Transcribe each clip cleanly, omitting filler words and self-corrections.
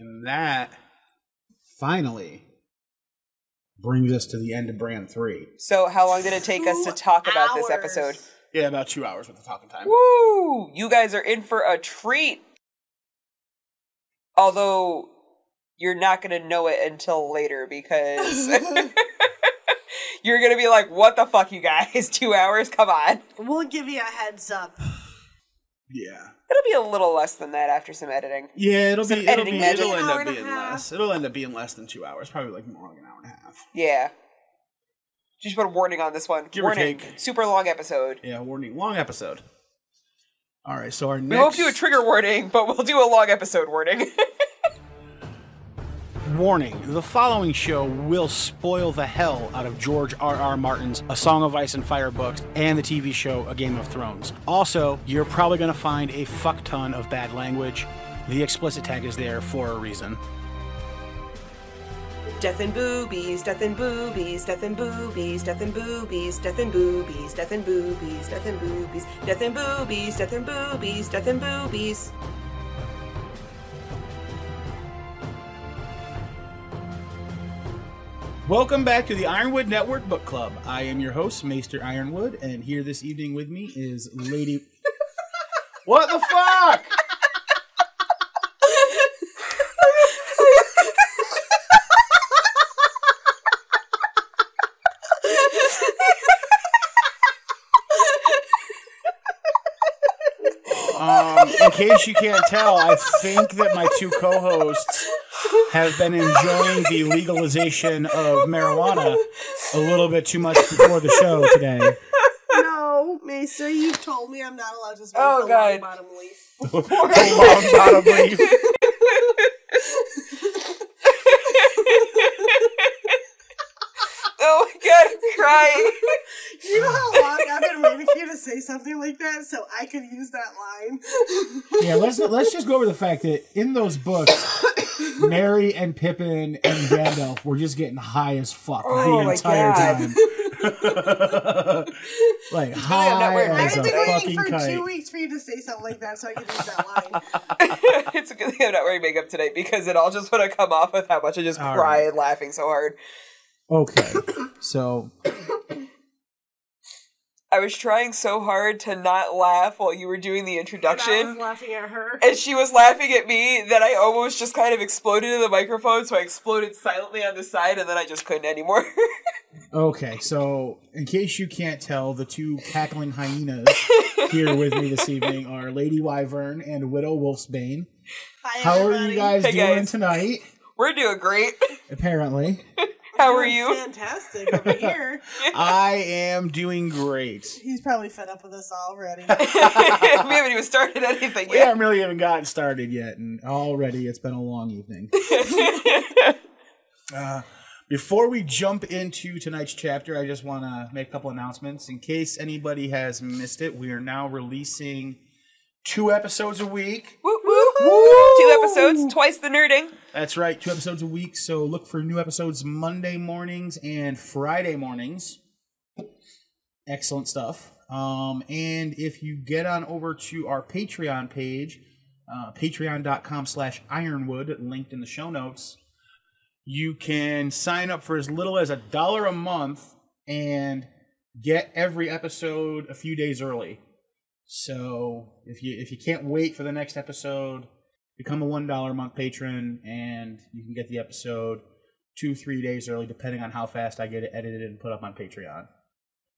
And that finally brings us to the end of Bran 3. So how long did it take us to talk about this episode? Yeah, about 2 hours with the talking time. Woo! You guys are in for a treat. Although you're not going to know it until later because you're going to be like, what the fuck, you guys? 2 hours? Come on. We'll give you a heads up. Yeah. It'll be a little less than that after some editing. Yeah, it'll end up being half. less. It'll end up being less than 2 hours. Probably like more like an hour and a half. Yeah. Just put a warning on this one. Give or warning. take. Super long episode. Yeah, warning. Long episode. All right, so our next... We won't do a trigger warning, but we'll do a long episode warning. Warning, the following show will spoil the hell out of George R.R. Martin's A Song of Ice and Fire books and the TV show A Game of Thrones. Also, you're probably going to find a fuck ton of bad language. The explicit tag is there for a reason. Death and boobies, death and boobies, death and boobies, death and boobies, death and boobies, death and boobies, death and boobies, death and boobies, death and boobies, death and boobies. Welcome back to the Ironwood Network Book Club. I am your host, Maester Ironwood, and here this evening with me is Lady... What the fuck? In case you can't tell, I think that my two co-hosts have been enjoying the legalization of marijuana a little bit too much before the show today. No, Maester, you've told me I'm not allowed to smoke Oh, the God. long bottom leaf. The long bottom leaf. Oh my god, I'm crying. You know how long I've been waiting for you to say something like that so I could use that line? Yeah, let's just go over the fact that in those books, Merry and Pippin and Gandalf were just getting high as fuck the entire time. Like high as a fucking for kite. 2 weeks for you to say something like that so I could use that line. It's a good thing I'm not wearing makeup tonight because it all just would have come off with how much I just cried laughing so hard. Okay, so I was trying so hard to not laugh while you were doing the introduction. And I was laughing at her. And she was laughing at me that I almost just kind of exploded in the microphone, so I exploded silently on the side, and then I just couldn't anymore. Okay, so in case you can't tell, the two cackling hyenas here with me this evening are Lady Wyvern and Widow Wolfsbane. Hi, How are everybody. you guys Hey, doing guys. tonight? We're doing great. Apparently. How are you? Fantastic over here. I am doing great. He's probably fed up with us already. We haven't even started anything We yet. haven't really even gotten started yet, and already it's been a long evening. Before we jump into tonight's chapter, I just want to make a couple announcements. In case anybody has missed it, we are now releasing 2 episodes a week. Woo, woo, woo. 2 episodes, twice the nerding. That's right, 2 episodes a week, so look for new episodes Monday mornings and Friday mornings. Excellent stuff. And if you get on over to our Patreon page, patreon.com/ironwood, linked in the show notes, you can sign up for as little as $1 a month and get every episode a few days early. So if you can't wait for the next episode, become a $1 a month patron, and you can get the episode 2-3 days early, depending on how fast I get it edited and put up on Patreon.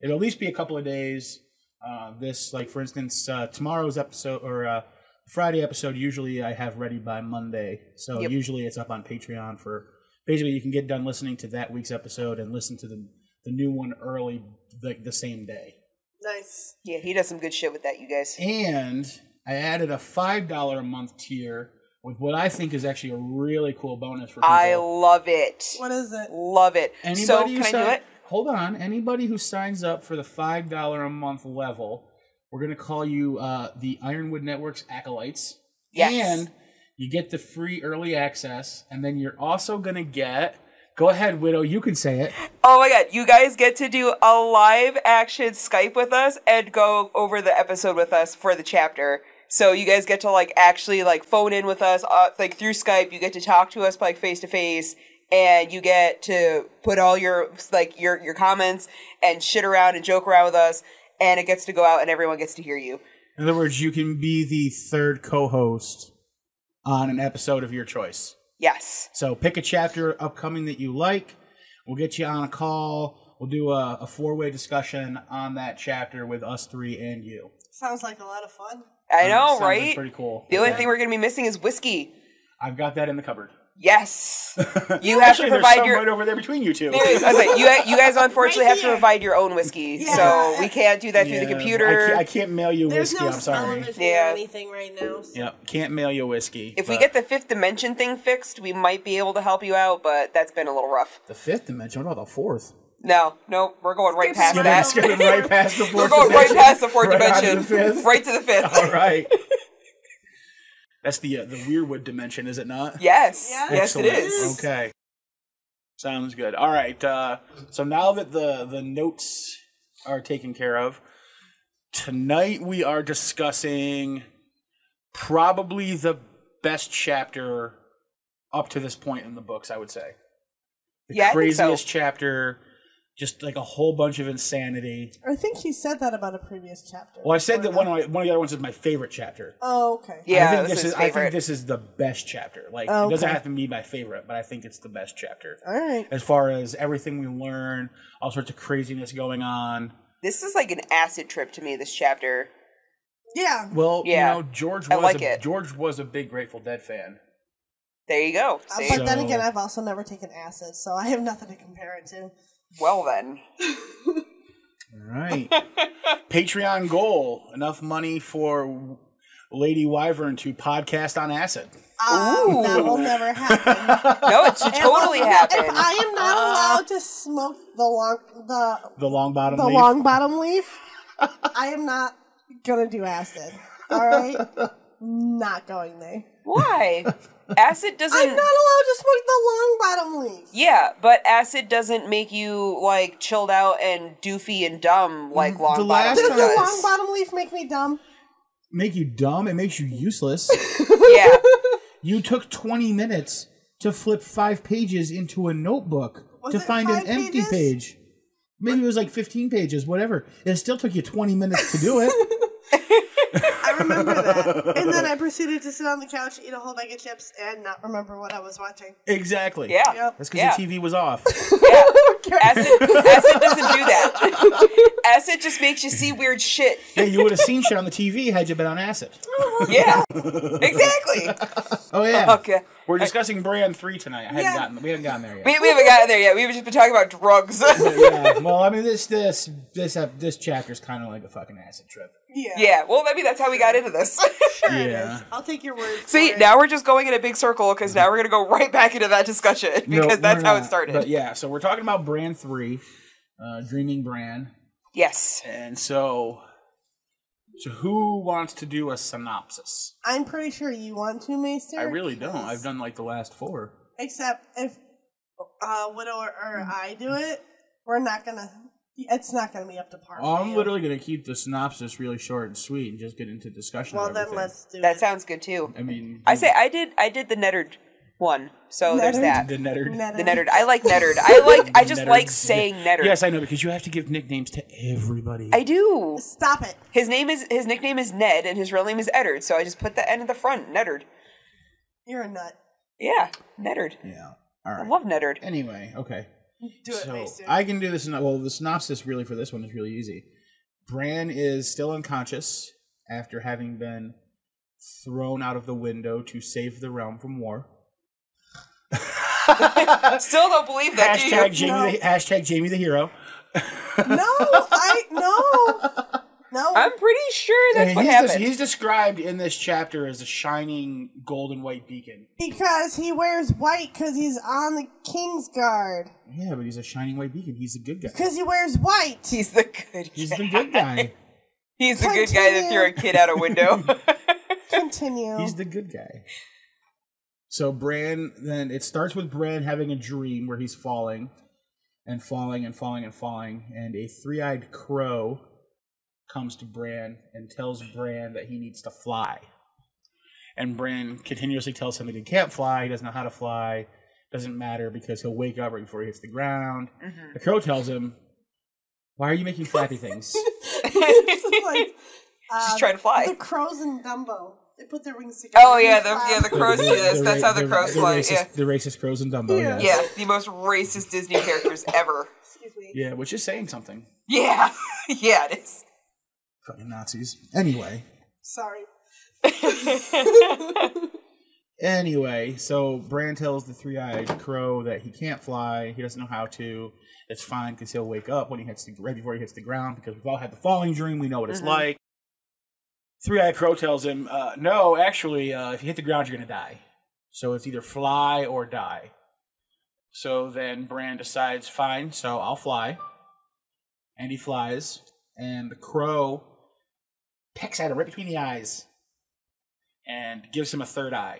It'll at least be a couple of days. For instance, tomorrow's episode, or Friday episode, usually I have ready by Monday. So usually it's up on Patreon for, basically you can get done listening to that week's episode and listen to the new one early, like the same day. Nice. Yeah, he does some good shit with that, you guys. And I added a $5 a month tier with what I think is actually a really cool bonus for people. I love it. What is it? Love it. So, can I do it? Hold on. Anybody who signs up for the $5 a month level, we're going to call you the Ironwood Network's Acolytes. Yes. And you get the free early access, and then you're also going to get... Go ahead, Widow. You can say it. Oh my god, you guys get to do a live action Skype with us and go over the episode with us for the chapter. So you guys get to like actually like phone in with us like through Skype. You get to talk to us like face to face, and you get to put all your like your comments and shit around and joke around with us, and it gets to go out and everyone gets to hear you. In other words, you can be the third co-host on an episode of your choice. Yes. So pick a chapter upcoming that you like. We'll get you on a call. We'll do a four-way discussion on that chapter with us three and you. Sounds like a lot of fun. I know, Sounds right? like pretty cool. The only thing we're going to be missing is whiskey. I've got that in the cupboard. Yes. You have to provide there's some right over there between you two. There is. I was like, you guys unfortunately have to provide your own whiskey, so we can't do that through the computer. I can't mail you whiskey. There's no I'm sorry. television or anything right now. So. Yep, can't mail you whiskey. If we get the fifth dimension thing fixed, we might be able to help you out, but that's been a little rough. The fifth dimension? What about the fourth? No, we're going right past that. Skipping right past the fourth. We're going right past the fourth right dimension, right to the fifth. All right. That's the Weirwood dimension, is it not? Yes. Yes, it Excellent. is. Okay. Sounds good. All right. So now that the notes are taken care of, tonight we are discussing probably the best chapter up to this point in the books, I would say. The craziest I think so. chapter, just like a whole bunch of insanity. I think he said that about a previous chapter. Well, I said that one of the other ones is my favorite chapter. Oh, okay. Yeah, I think this is the best chapter. Like, it doesn't have to be my favorite, but I think it's the best chapter. All right. As far as everything we learn, all sorts of craziness going on. This is like an acid trip to me, this chapter. Yeah. Well, Yeah. George was a big Grateful Dead fan. There you go. See? But then again, I've also never taken acid, so I have nothing to compare it to. Well then. All right. Patreon goal. Enough money for Lady Wyvern to podcast on acid. That will never happen. No, it should totally happen. If I am not allowed to smoke the long bottom leaf, I am not gonna do acid. All right, not going there. Why? Acid doesn't... I'm not allowed to smoke the long bottom leaf. Yeah, but acid doesn't make you, like, chilled out and doofy and dumb like long bottom Does does. the long bottom leaf make me dumb? Make you dumb? It makes you useless. Yeah. You took 20 minutes to flip 5 pages into a notebook to find an empty page. Maybe it was like 15 pages, whatever. It still took you 20 minutes to do it. I remember that. And then I proceeded to sit on the couch, eat a whole bag of chips, and not remember what I was watching. Exactly. Yeah. Yep. That's because the TV was off. Yeah. Acid doesn't do that. Acid just makes you see weird shit. Yeah, you would have seen shit on the TV had you been on acid. Yeah. Exactly. Oh, yeah. Okay. We're discussing Bran 3 tonight. We haven't gotten there yet. We haven't gotten there yet. We've just been talking about drugs. Yeah. Well, I mean, this chapter's kind of like a fucking acid trip. Yeah. Yeah. Well, maybe that's how we got into this. Sure it Yeah. is. I'll take your word for See, it. now we're just going in a big circle because now we're going to go right back into that discussion because that's how it started. But yeah, so we're talking about Bran 3, Dreaming Bran. Yes. And so who wants to do a synopsis? I'm pretty sure you want to, Maester. I really don't. I've done like the last 4. Except if Widow or I do it, we're not gonna. It's not gonna be up to par. I'm literally going to keep the synopsis really short and sweet and just get into discussion. Well, of then everything. let's do That it. sounds good too. I mean, I did the Nettard one, so there's that. the Nettard. The Nettard. I like Nettard. I just like saying Nettard. Yes, I know, because you have to give nicknames to everybody. I do. Stop it. His nickname is Ned, and his real name is Eddard. So I just put the N at the front. Nettard. You're a nut. Yeah, Nettard. Yeah. All right. I love Nettard. Anyway, okay. Do it, Maester. I can do this. Well, the synopsis really for this one is really easy. Bran is still unconscious after having been thrown out of the window to save the realm from war. Still don't believe that. Hashtag Jamie the hero. No. I'm pretty sure that's what happened. He's described in this chapter as a shining golden white beacon. Because he wears white because he's on the King's Guard. Yeah, but he's a shining white beacon. He's a good guy. Because he wears white. He's the good guy. He's the good guy. He's the good guy that threw a kid out a window. Continue. He's the good guy. So Bran, then it starts with Bran having a dream where he's falling and falling and falling and falling, and a 3-eyed crow comes to Bran and tells Bran that he needs to fly. And Bran continuously tells him that he can't fly, he doesn't know how to fly, doesn't matter because he'll wake up right before he hits the ground. The crow tells him, why are you making flappy things? This is like She's trying to fly. the crows in Dumbo. They put their wings together. Oh yeah, the crows do this. That's how the crows fly. Yeah, The racist crows in Dumbo, Yeah. yes. yeah, the most racist Disney characters ever. Excuse me. Yeah, which is saying something. Yeah, yeah, it is. Fucking Nazis. Sorry. Anyway, so Bran tells the three-eyed crow that he can't fly, he doesn't know how to. It's fine because he'll wake up when he hits right before he hits the ground because we've all had the falling dream, we know what it's like. Three-eyed crow tells him, no, actually, if you hit the ground, you're going to die. So it's either fly or die. So then Bran decides, fine, so I'll fly. And he flies, and the crow pecks at him right between the eyes and gives him a third eye.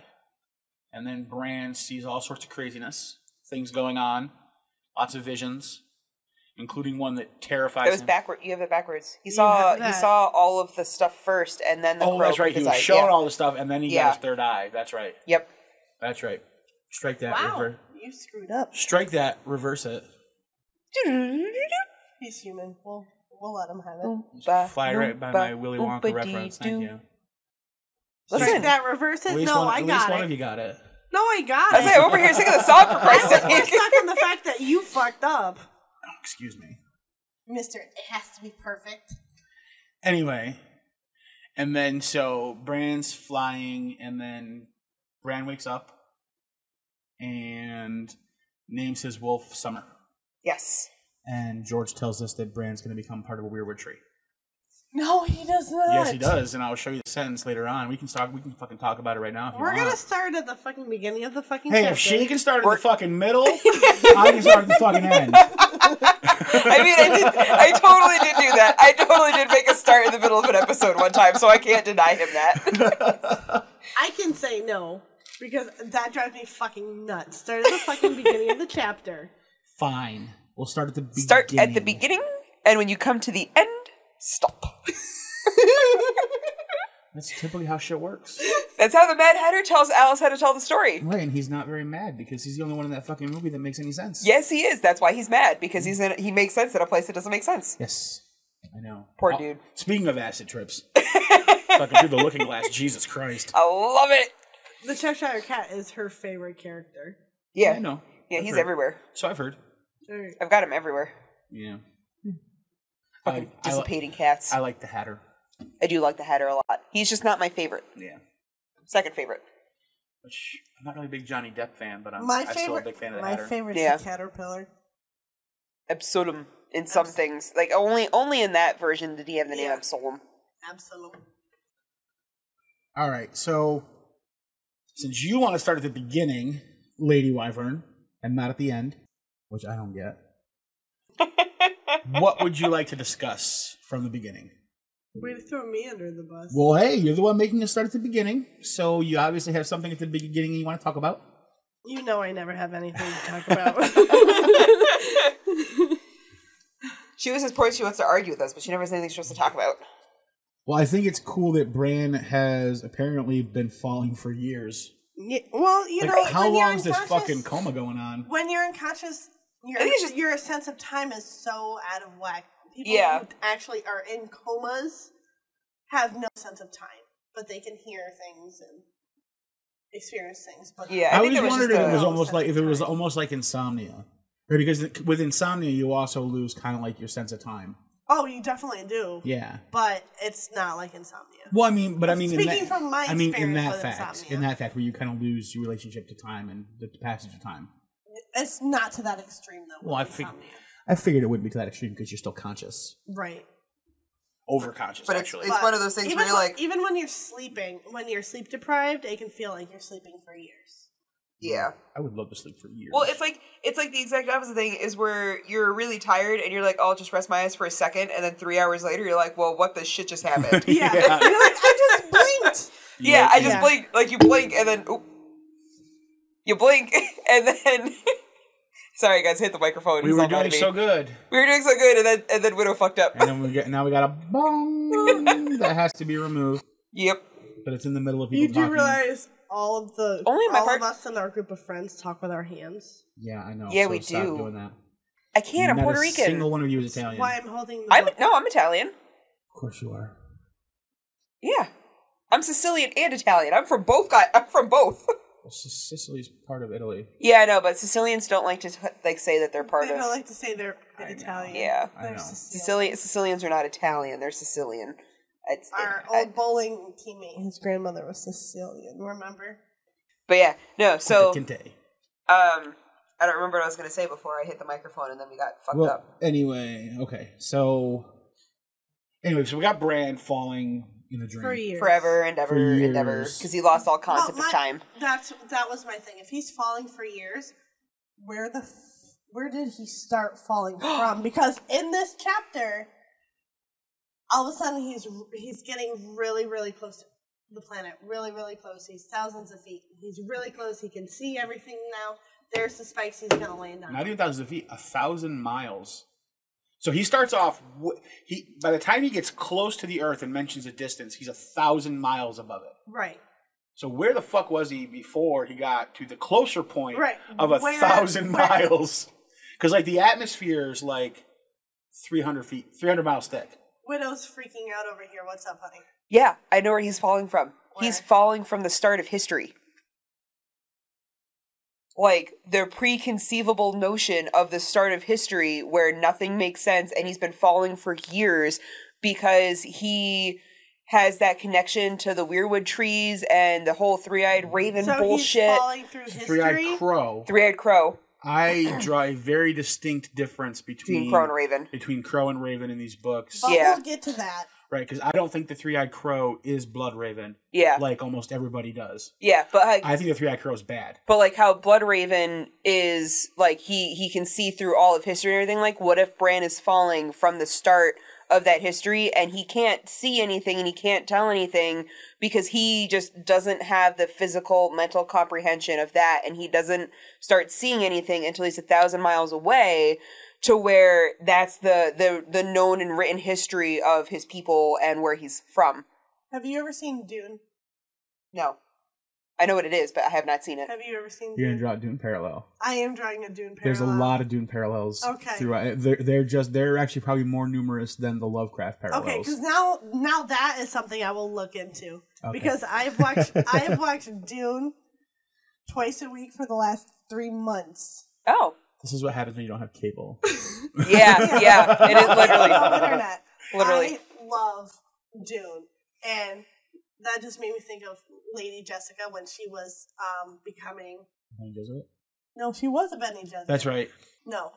And then Bran sees all sorts of craziness, things going on, lots of visions, including one that terrifies him. It was backward. You have it backwards. He saw all of the stuff first, and then the crow. Oh, that's right. He was showing all the stuff, and then he got his third eye. That's right. Yep. That's right. Strike that. Wow, you screwed up. Strike that. Reverse it. He's human. We'll let him have it. Fly right by my Willy Wonka reference. Thank you. Listen, Strike that. Reverse it. At least one of you got it. No, I got I it. say over here singing the song for Christ's We're sake. stuck on the fact that you fucked up, Oh, excuse me. Mister. It has to be perfect. Anyway, and then so Bran's flying, and then Bran wakes up and names his wolf Summer. Yes. And George tells us that Bran's going to become part of a weirwood tree. No, he does not. Yes, he does, and I'll show you the sentence later on. We can fucking talk about it right now if you We're want. gonna start at the fucking beginning of the fucking Hey, chapter. if she can start at the fucking middle, I can start at the fucking end. I mean, I totally did do that. I totally did make a start in the middle of an episode one time, so I can't deny him that. I can say no, because that drives me fucking nuts. Start at the fucking beginning of the chapter. Fine. We'll start at the beginning. Start at the beginning, and when you come to the end, stop. That's typically how shit works. That's how the Mad Hatter tells Alice how to tell the story. Right, and he's not very mad because he's the only one in that fucking movie that makes any sense. Yes, he is. That's why he's mad, because he makes sense in a place that doesn't make sense. Yes, I know. Poor dude. Speaking of acid trips, fucking through the looking glass, Jesus Christ. I love it. The Cheshire Cat is her favorite character. Yeah. I know. Yeah, I've he's heard. everywhere. So I've heard. I've got him everywhere. Yeah. Fucking dissipating cats. I like the Hatter. I do like the Hatter a lot. He's just not my favorite. Yeah. Second favorite. Which, I'm not really a big Johnny Depp fan, but I'm still My a big fan of the My Hatter. favorite's Yeah. the Caterpillar. Absolum in some things. Like, only in that version did he have the name Absolum. Absolutely. All right, so since you want to start at the beginning, Lady Wyvern, and not at the end, which I don't get, what would you like to discuss from the beginning? Way to throw me under the bus. Well, hey, you're the one making us start at the beginning, so you obviously have something at the beginning you want to talk about. You know I never have anything to talk about. She was as poised she wants to argue with us, but she never has anything she wants to talk about. Well, I think it's cool that Bran has apparently been falling for years. Yeah, well, you Like, know, how when you're long is this unconscious- fucking coma going on? When you're unconscious, I think it's just- your sense of time is so out of whack. People Yeah. who actually are in comas have no sense of time, but they can hear things and experience things. But Yeah, I think always there was wondered just if it a- was almost sense like of if it was time. almost like insomnia, right? Because with insomnia, you also lose kind of like your sense of time. Oh, you definitely do. Yeah. But it's not like insomnia. Well, I mean, in Speaking from my in experience that with fact, insomnia. in that fact, where you kind of lose your relationship to time and the passage of time. It's not to that extreme though. Well, with insomnia. I figured it wouldn't be to that extreme because you're still conscious, Right. overconscious, But actually. it's one of those things even where you're like, even when you're sleeping, when you're sleep deprived, it can feel like you're sleeping for years. yeah. I would love to sleep for years. Well, it's like the exact opposite thing is where you're really tired and you're like, oh, I'll just rest my eyes for a second, and then 3 hours later you're like, well, what the shit just happened? Yeah. You're like, I just blinked. Yeah, I just Yeah. blinked. Like, you blink, and then, oop. You blink, and then... Sorry, guys, hit the microphone. we He's were all mad doing at me. so good, We were doing so good, and then Widow fucked up. and then now we got a bong. that has to be removed. Yep. But it's in the middle of people You do talking. realize all of us and our group of friends talk with our hands. Yeah, I know. Yeah, so we stop do. doing that. I can't. I'm Not Puerto a Rican. single one of you is Italian. Why I'm holding the book. I'm Italian. Of course you are. Yeah. I'm Sicilian and Italian. I'm from both. I'm from both. Well, Sicily's part of Italy. Yeah, I know, but Sicilians don't like to say that they're part They of. don't like to say they're Italian. Yeah. I know. Sicilians are not Italian. They're Sicilian. Our old bowling teammate, his grandmother was Sicilian. Remember? But yeah, no. So Kinte. I don't remember what I was going to say before I hit the microphone, and then we got fucked up. Anyway, okay. So we got Bran falling in a dream. For years. Forever and ever and ever. Because he lost all concept of time. That was my thing. If he's falling for years, where did he start falling from? Because in this chapter, all of a sudden he's getting really, really close to the planet. Really, really close. He's thousands of feet. He's really close. He can see everything now. There's the spikes he's going to land on. Not even thousands of feet, 1,000 miles. So he starts off. By the time he gets close to the Earth and mentions a distance, he's 1,000 miles above it. Right. So where the fuck was he before he got to the closer point of 1,000 miles? Because like the atmosphere is like 300 miles thick. Widow's freaking out over here. What's up, honey? Yeah, I know where he's falling from. Where? He's falling from the start of history. Like, the preconceivable notion of the start of history where nothing makes sense, and he's been falling for years because he has that connection to the weirwood trees and the whole three-eyed raven bullshit. He's falling through history? Three-eyed crow. Three-eyed crow. I draw a very distinct difference between Crow and Raven. Between Crow and Raven in these books. But we'll get to that. Right, because I don't think the Three-Eyed Crow is Blood Raven. Yeah. Like almost everybody does. Yeah, but like, I think the Three-Eyed Crow is bad. But like how Blood Raven is like he can see through all of history and everything. Like, what if Bran is falling from the start of that history and he can't see anything and he can't tell anything because he just doesn't have the physical mental comprehension of that, and he doesn't start seeing anything until he's 1,000 miles away, to where that's the known and written history of his people and where he's from. Have you ever seen Dune? No. I know what it is, but I have not seen it. Have you ever seen Dune? You're going to draw a Dune parallel. I am drawing a Dune parallel. There's a lot of Dune parallels. Okay. Throughout. They're actually probably more numerous than the Lovecraft parallels. Okay, because now that is something I will look into. Okay. Because I have watched Dune twice a week for the last 3 months. Oh. This is what happens when you don't have cable. Yeah. It is literally. Internet. Literally. I love Dune. And that just made me think of Lady Jessica when she was becoming... Bene Gesserit? No, she was a Bene Gesserit. That's right. No.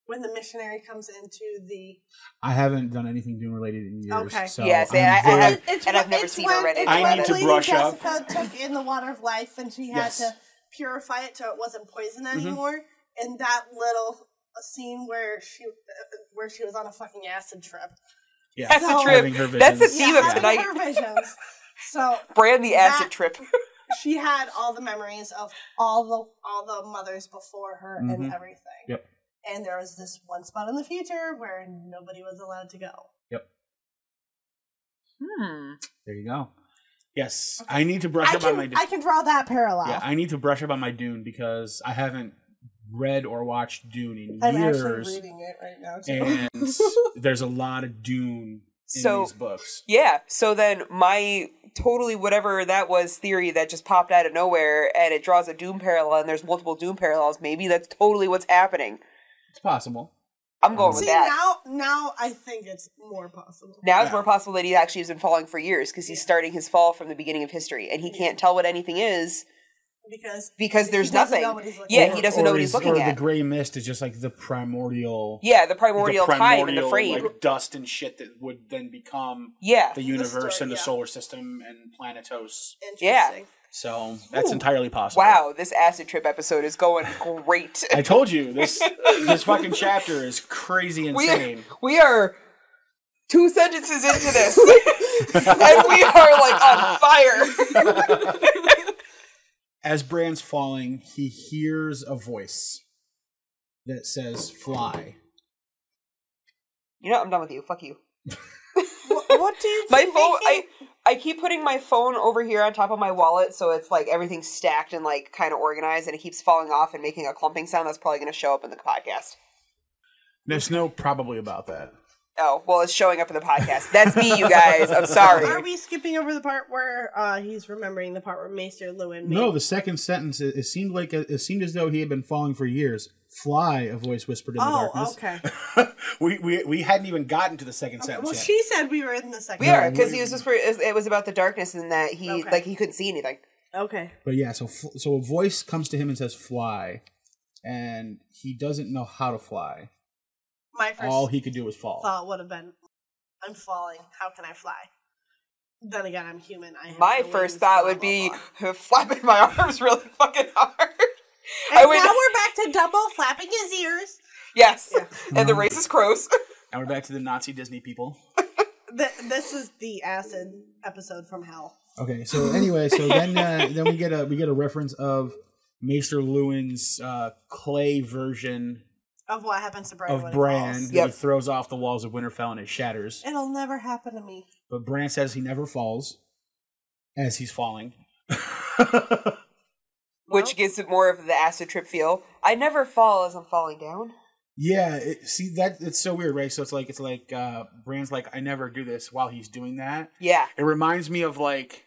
When the missionary comes into the... I haven't done anything Dune related in years. Okay. So yes, and I've never seen or read it. I need to brush up. Jessica took in the water of life and she had to purify it so it wasn't poison anymore. And that little scene where she was on a fucking acid trip. Yeah, acid trip. That's the theme of tonight. Her visions. So Bran the acid trip. She had all the memories of all the mothers before her and everything. Yep. And there was this one spot in the future where nobody was allowed to go. Yep. There you go. Yes, Okay. I need to brush up on my Dune. I can draw that parallel. Yeah, I need to brush up on my Dune because I haven't read or watched Dune in I'm years. actually reading it right now, too. And there's a lot of Dune in these books. Yeah, so then my totally whatever that was theory that just popped out of nowhere and it draws a Dune parallel and there's multiple Dune parallels, maybe that's totally what's happening. It's possible. I'm going with that. Now I think it's more possible. Now it's more possible that he actually has been falling for years because he's starting his fall from the beginning of history and he can't tell what anything is because there's nothing. He doesn't know what he's looking at. Or the gray mist is just like the primordial... Yeah, the primordial time in the frame. Like dust and shit that would then become the universe and the solar system and Planetos. Yeah. So that's entirely possible. Wow, this acid trip episode is going great. I told you, this fucking chapter is crazy insane. We are 2 sentences into this, and we are like on fire. As Bran's falling, he hears a voice that says, "Fly." You know, I'm done with you. Fuck you. What do you My phone, I keep putting my phone over here on top of my wallet, so it's like everything's stacked and like kind of organized, and it keeps falling off and making a clumping sound that's probably going to show up in the podcast. There's no probably about that. Oh, well, it's showing up in the podcast. That's me, you guys. I'm sorry. Are we skipping over the part where he's remembering the part where Maester Lewin made... No, the second sentence, it seemed as though he had been falling for years. Fly, a voice whispered in the darkness. Okay. we hadn't even gotten to the second sentence Well, yet. she said we were in the second. We are, because he was whispering, it was about the darkness and that he couldn't see anything. Okay. But yeah, so a voice comes to him and says fly, and he doesn't know how to fly. My first All he could do was fall. thought would have been, I'm falling. How can I fly? Then again, I'm human. My first thought would be flapping my arms really fucking hard. And now we're back to Dumbo flapping his ears. Yes. Yeah. And the racist crows. Now we're back to the Nazi Disney people. This is the acid episode from hell. Okay, so anyway, then we get a reference of Maester Lewin's clay version of what happens to Bran when Bran. he falls. He throws off the walls of Winterfell and it shatters. It'll never happen to me. But Bran says he never falls as he's falling. Which gives it more of the acid trip feel. I never fall as I'm falling down. Yeah, it's so weird, right? So it's like Bran's like, I never do this while he's doing that. Yeah. It reminds me of like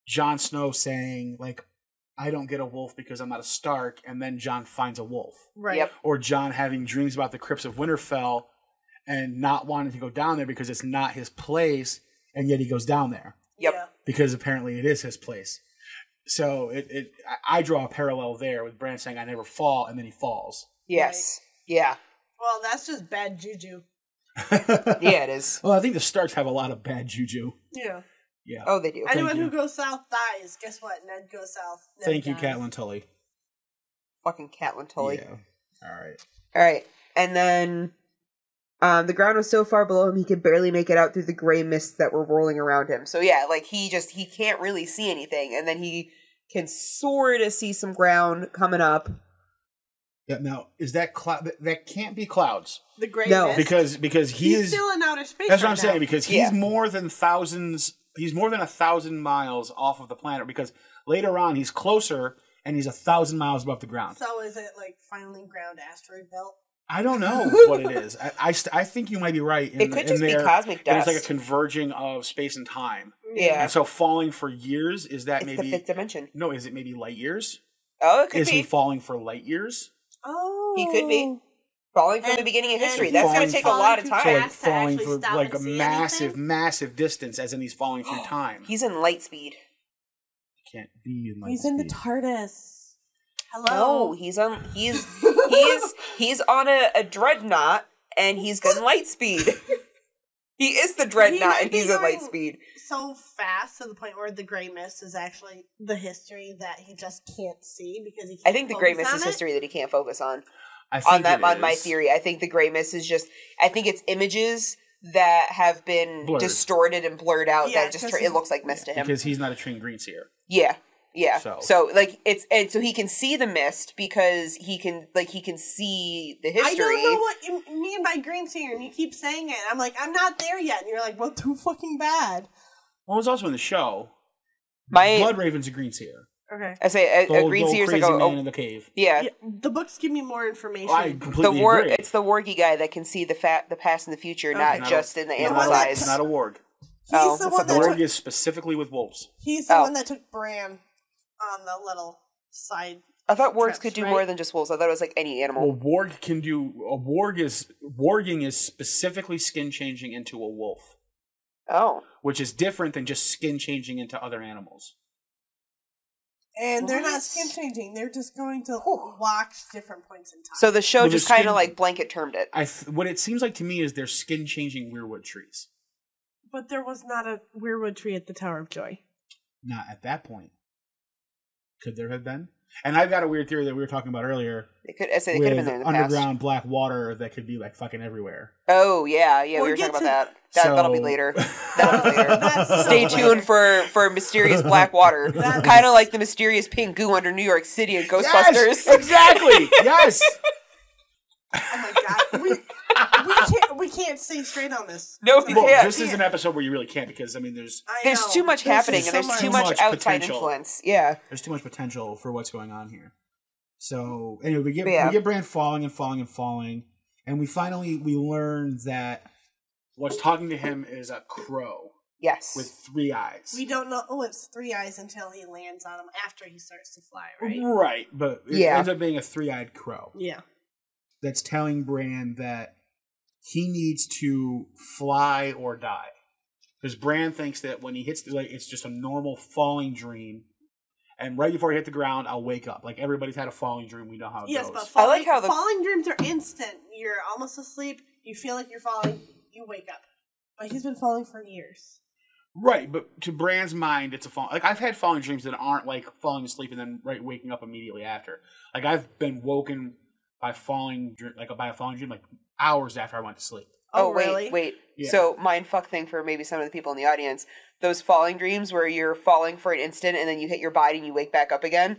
Jon Snow saying like, I don't get a wolf because I'm not a Stark, and then Jon finds a wolf. Right. Yep. Or Jon having dreams about the crypts of Winterfell and not wanting to go down there because it's not his place, and yet he goes down there. Yep. Yeah. Because apparently it is his place. So I draw a parallel there with Bran saying I never fall, and then he falls. Yes. Right. Yeah. Well, that's just bad juju. Yeah, it is. Well, I think the Starks have a lot of bad juju. Yeah. Yeah. Oh, they do. Anyone who goes south dies. Guess what? Ned goes south. Ned Thank you, dies. Catelyn Tully. Fucking Catelyn Tully. Yeah. All right. And then the ground was so far below him he could barely make it out through the gray mists that were rolling around him. So yeah, like he can't really see anything, and then he can sort of see some ground coming up. Yeah. Now, is that cloud? That can't be clouds. The gray No, mist? because he's still in outer space. That's what I'm now. saying. Because he's more than thousands. He's more than 1,000 miles off of the planet. Because later on, he's closer, and he's 1,000 miles above the ground. So is it like finally ground asteroid belt? I don't know what it is. I think you might be right. It could just be cosmic dust. It's like a converging of space and time. Yeah. And so falling for years, is that it's maybe the fifth dimension? No, is it maybe light years? Oh, it could is be. He falling for light years? Oh, he could be falling from the beginning of history. That's going to take a lot of time. So like falling for like a massive distance, as in he's falling through time. He's in light speed. Can't be in light He's speed. in the TARDIS. No, Hello. he's on a dreadnought, and he's got light speed. He is the dreadnought, and he's at light speed. So fast to the point where the gray mist is actually the history that he just can't see because he can't I think the gray mist is history that he can't focus on. On my theory, I think the gray mist is just. I think it's images that have been distorted and blurred out. Yeah, that just it looks like mist to him because he's not a trained green seer. Yeah. So like so he can see the mist because he can see the history. I don't know what you mean by green seer, and you keep saying it. I'm like, I'm not there yet, and you're like, well, too fucking bad. Well, it was also in the show. Blood Raven's a green seer. Okay. I say a green seer is like a man in the cave. Yeah. The books give me more information. I completely agree. It's the wargy guy that can see the past and the future, not just in the animal's eyes. Not a warg. He's the one that warg is specifically with wolves. He's the one that took Bran on the little side. I thought wargs could do more than just wolves. I thought it was like any animal. Well, warging is specifically skin changing into a wolf. Oh. Which is different than just skin changing into other animals. And they're not skin changing. They're just going to watch different points in time. So the show just kind of like blanket termed it. What it seems like to me is they're skin changing weirwood trees. But there was not a weirwood tree at the Tower of Joy. Not at that point. Could there have been? And I've got a weird theory that we were talking about earlier. It could have been there in the underground past. black water that could be like fucking everywhere. Oh yeah, we were talking about that. That'll be later. Stay tuned for mysterious black water, kind of like the mysterious pink goo under New York City in Ghostbusters. Yes, exactly. Yes. Oh my god, we can't stay straight on this. No, you can't. This is an episode where you really can't because, I mean, there's too much happening and there's too much outside potential. influence. Yeah. There's too much potential for what's going on here. So, anyway, we get Bran falling and falling and falling, and we learn that what's talking to him is a crow. Yes. With 3 eyes. We don't know. Oh, it's 3 eyes until he lands on him after he starts to fly, right? Right, but it ends up being a 3-eyed crow. Yeah. That's telling Bran that he needs to fly or die. Because Bran thinks that when he hits it's just a normal falling dream. And right before he hit the ground, I'll wake up. Like, everybody's had a falling dream. We know how it goes. Yes, but falling dreams are instant. You're almost asleep. You feel like you're falling. You wake up. But he's been falling for years. Right, but to Bran's mind, it's a fall. Like, I've had falling dreams that aren't like falling asleep and then waking up immediately after. Like, I've been woken by a falling dream like hours after I went to sleep. Oh, really? Wait. Yeah. So, mindfuck thing for maybe some of the people in the audience. Those falling dreams where you're falling for an instant and then you hit your body and you wake back up again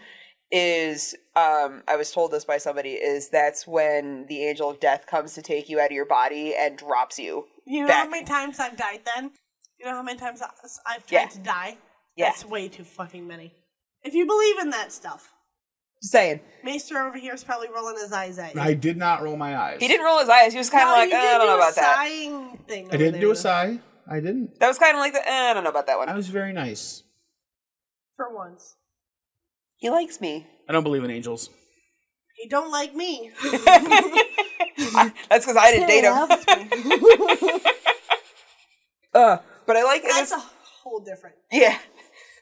is, I was told this by somebody, that's when the angel of death comes to take you out of your body and drops you. You know back. how many times I've died then? You know how many times I've tried to die? Yeah. That's way too fucking many. If you believe in that stuff. Just saying. Maester over here is probably rolling his eyes at you. I did not roll my eyes. He didn't roll his eyes. He was kind of like, I don't know about that. Sighing thing I didn't do a sigh. I didn't. That was kind of like I don't know about that one. I was very nice. For once. He likes me. I don't believe in angels. He don't like me. That's because I didn't date him. But I like That's a whole different. Yeah.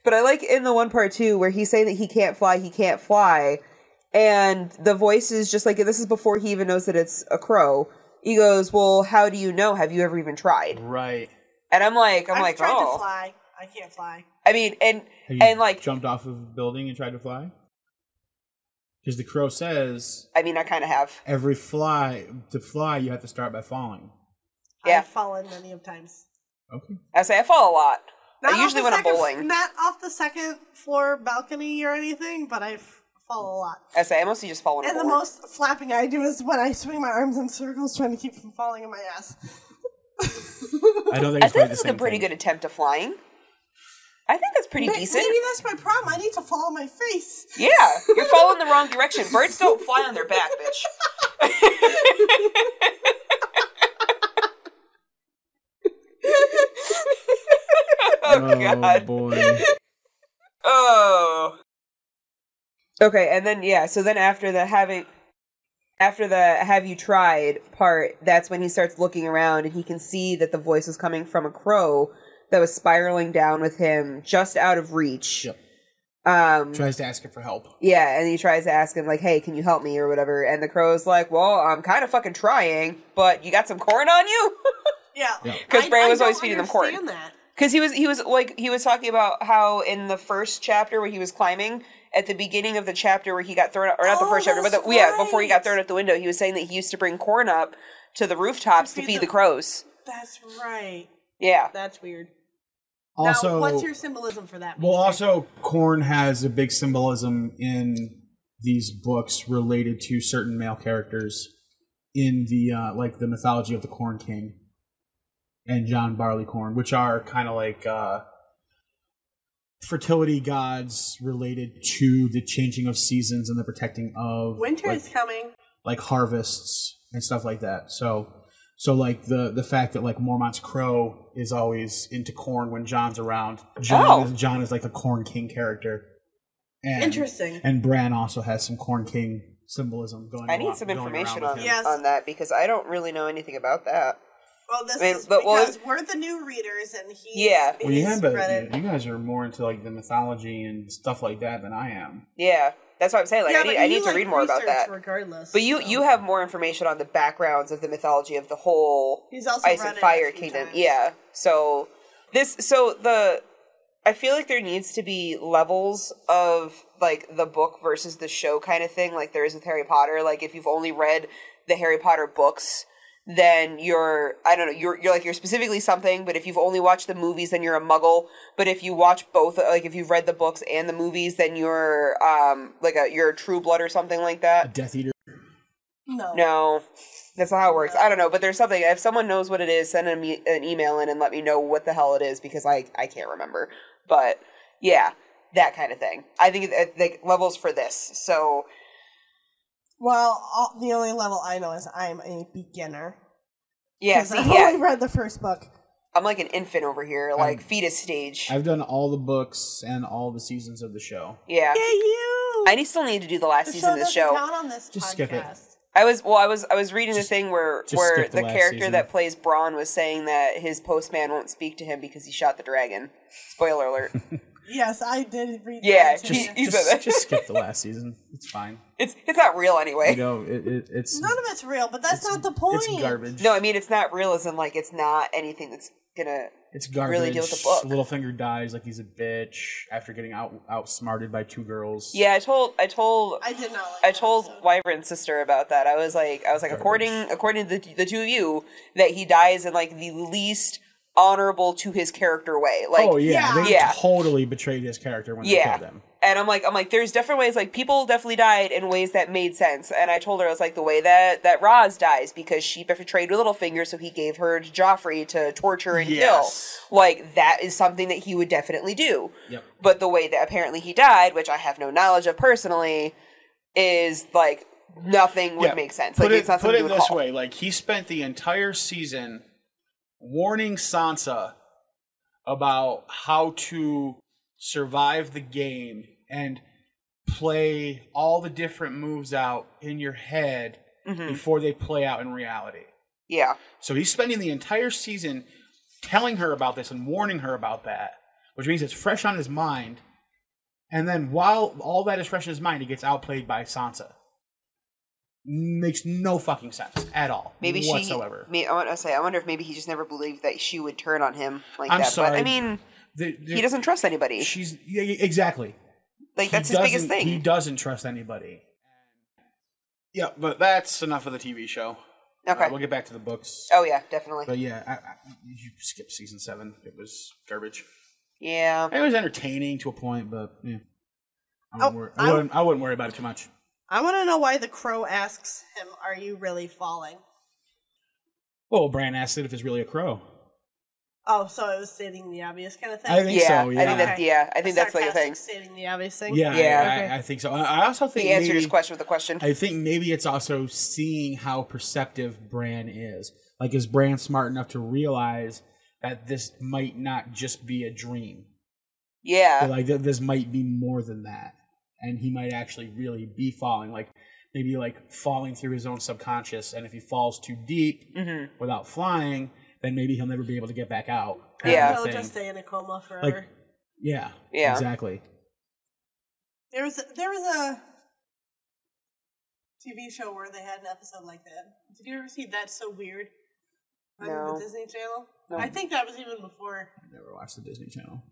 But I like in the one part too where he's saying that he can't fly, and the voice is just like, this is before he even knows that it's a crow. He goes, well, how do you know? Have you ever even tried? Right. And I'm like, I've tried to fly. I can't fly. I mean, Have you and like jumped off of a building and tried to fly? Because the crow says, I mean, I kind of have. to fly, you have to start by falling. Yeah. I've fallen many of times. Okay. I say I fall a lot. Not I usually when I'm bowling. Not off the second floor balcony or anything, but I fall a lot. I say I mostly just fall when I'm And the bowling. most flapping I do is when I swing my arms in circles trying to keep from falling on my ass. I don't think I it's quite think the this is same a pretty thing. good attempt at flying. I think that's pretty decent. Maybe that's my problem. I need to fall on my face. Yeah, you're following the wrong direction. Birds don't fly on their back, bitch. Oh, God. Boy. Oh. Okay, and then, so then after the have you tried part, that's when he starts looking around and he can see that the voice is coming from a crow that was spiraling down with him just out of reach. Yep. Tries to ask him for help. Yeah, and he tries to ask him, like, hey, can you help me or whatever? And the crow's like, well, I'm kind of fucking trying, but you got some corn on you? Yeah. Because Bran was always feeding them corn. I don't understand that. Because he was talking about how in the first chapter where he was climbing, at the beginning of the chapter where he got thrown out, or not the first chapter, but before he got thrown out the window, he was saying that he used to bring corn up to the rooftops to feed the crows. That's right. Yeah. That's weird. Also, now, what's your symbolism for that? Well, also, corn has a big symbolism in these books related to certain male characters in the the mythology of the Corn King and John Barleycorn, which are kind of like fertility gods related to the changing of seasons and the protecting of winter is coming, like harvests and stuff like that. So like the fact that like Mormont's crow is always into corn when John's around. John is like the Corn King character. And, interesting. And Bran also has some Corn King symbolism going on. I need some information on that because I don't really know anything about that. Well, because we're the new readers, and but you guys are more into like the mythology and stuff like that than I am. Yeah, that's what I'm saying. Like, I need to read more about that. Regardless, but you have more information on the backgrounds of the mythology of the whole Ice and Fire Kingdom. Times. Yeah, I feel like there needs to be levels of like the book versus the show kind of thing, like there is with Harry Potter. Like if you've only read the Harry Potter books, then you're specifically something, but if you've only watched the movies, then you're a muggle. But if you watch both, like if you've read the books and the movies, then you're you're a true blood or something like that. A Death Eater. No, No. That's not how it works. I don't know, but there's something. If someone knows what it is, send an email in and let me know what the hell it is, because I can't remember. But, yeah, that kind of thing. I think like levels for this, so... Well, the only level I know is I'm a beginner. Yeah, see, I've only read the first book. I'm like an infant over here, like fetus stage. I've done all the books and all the seasons of the show. Yeah. Yeah, you! I still need to do the last season of this show. Count on this Just podcast. skip it. I was reading the thing where skip the last character season. that plays Braun was saying that his postman won't speak to him because he shot the dragon. Spoiler alert. Yes, I did read Yeah, that too. he said that. Just skip the last season. It's fine. It's not real anyway. You know, it's None of it's real, but that's not the point. It's garbage. No, I mean it's not real as in like it's not anything that's gonna It's garbage. really deal with the book. Littlefinger dies like he's a bitch after getting outsmarted by 2 girls. Yeah, I told I did not like I that told episode. Wyvern's sister about that. I was like according to the two of you that he dies in like the least honorable to his character way. Like Oh yeah, they Yeah. totally betrayed his character when they Yeah. killed him. And I'm like, there's different ways, like, people definitely died in ways that made sense. And I told her, I was like, the way that Roz dies, because she betrayed Littlefinger, so he gave her to Joffrey to torture and Yes. kill. Like, that is something that he would definitely do. Yep. But the way that apparently he died, which I have no knowledge of personally, is, like, nothing would make sense. Like, it's not put something it you would this call. way: like he spent the entire season warning Sansa about how to survive the game and play all the different moves out in your head before they play out in reality. Yeah. So he's spending the entire season telling her about this and warning her about that, which means it's fresh on his mind. And then while all that is fresh in his mind, he gets outplayed by Sansa. Makes no fucking sense at all. Maybe whatsoever. I wonder if maybe he just never believed that she would turn on him like I'm that. sorry. But, I mean, he doesn't trust anybody. Exactly. Like, that's his biggest thing. He doesn't trust anybody. Yeah, but that's enough of the TV show. Okay. We'll get back to the books. Oh, yeah, definitely. But yeah, you skipped season 7. It was garbage. Yeah. It was entertaining to a point, but yeah. I wouldn't worry about it too much. I want to know why the crow asks him, "Are you really falling?" Well, Bran asked it if it's really a crow. Oh, so it was stating the obvious kind of thing? I think so, yeah. I think that's like a thing. Stating the obvious thing? Yeah, Yeah. I think so. I also think He answered maybe, his question with a question. I think maybe it's also seeing how perceptive Bran is. Like, is Bran smart enough to realize that this might not just be a dream? Yeah. Like, this might be more than that. And he might actually really be falling. Like, maybe, like, falling through his own subconscious. And if he falls too deep without flying, then maybe he'll never be able to get back out. Yeah. He'll just stay in a coma forever. Like, yeah, exactly. There was a TV show where they had an episode like that. Did you ever see That's So Weird on No. the Disney Channel? No. I think that was even before. I never watched the Disney Channel.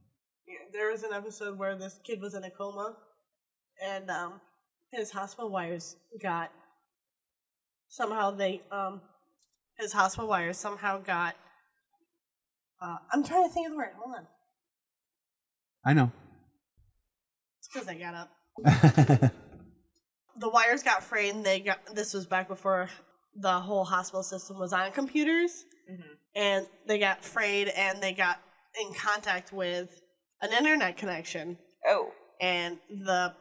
Yeah, there was an episode where this kid was in a coma, and his hospital wires got I'm trying to think of the word. Hold on. I know. It's because I got up. The wires got frayed, and this was back before the whole hospital system was on computers, and they got frayed, and they got in contact with an internet connection. Oh. And the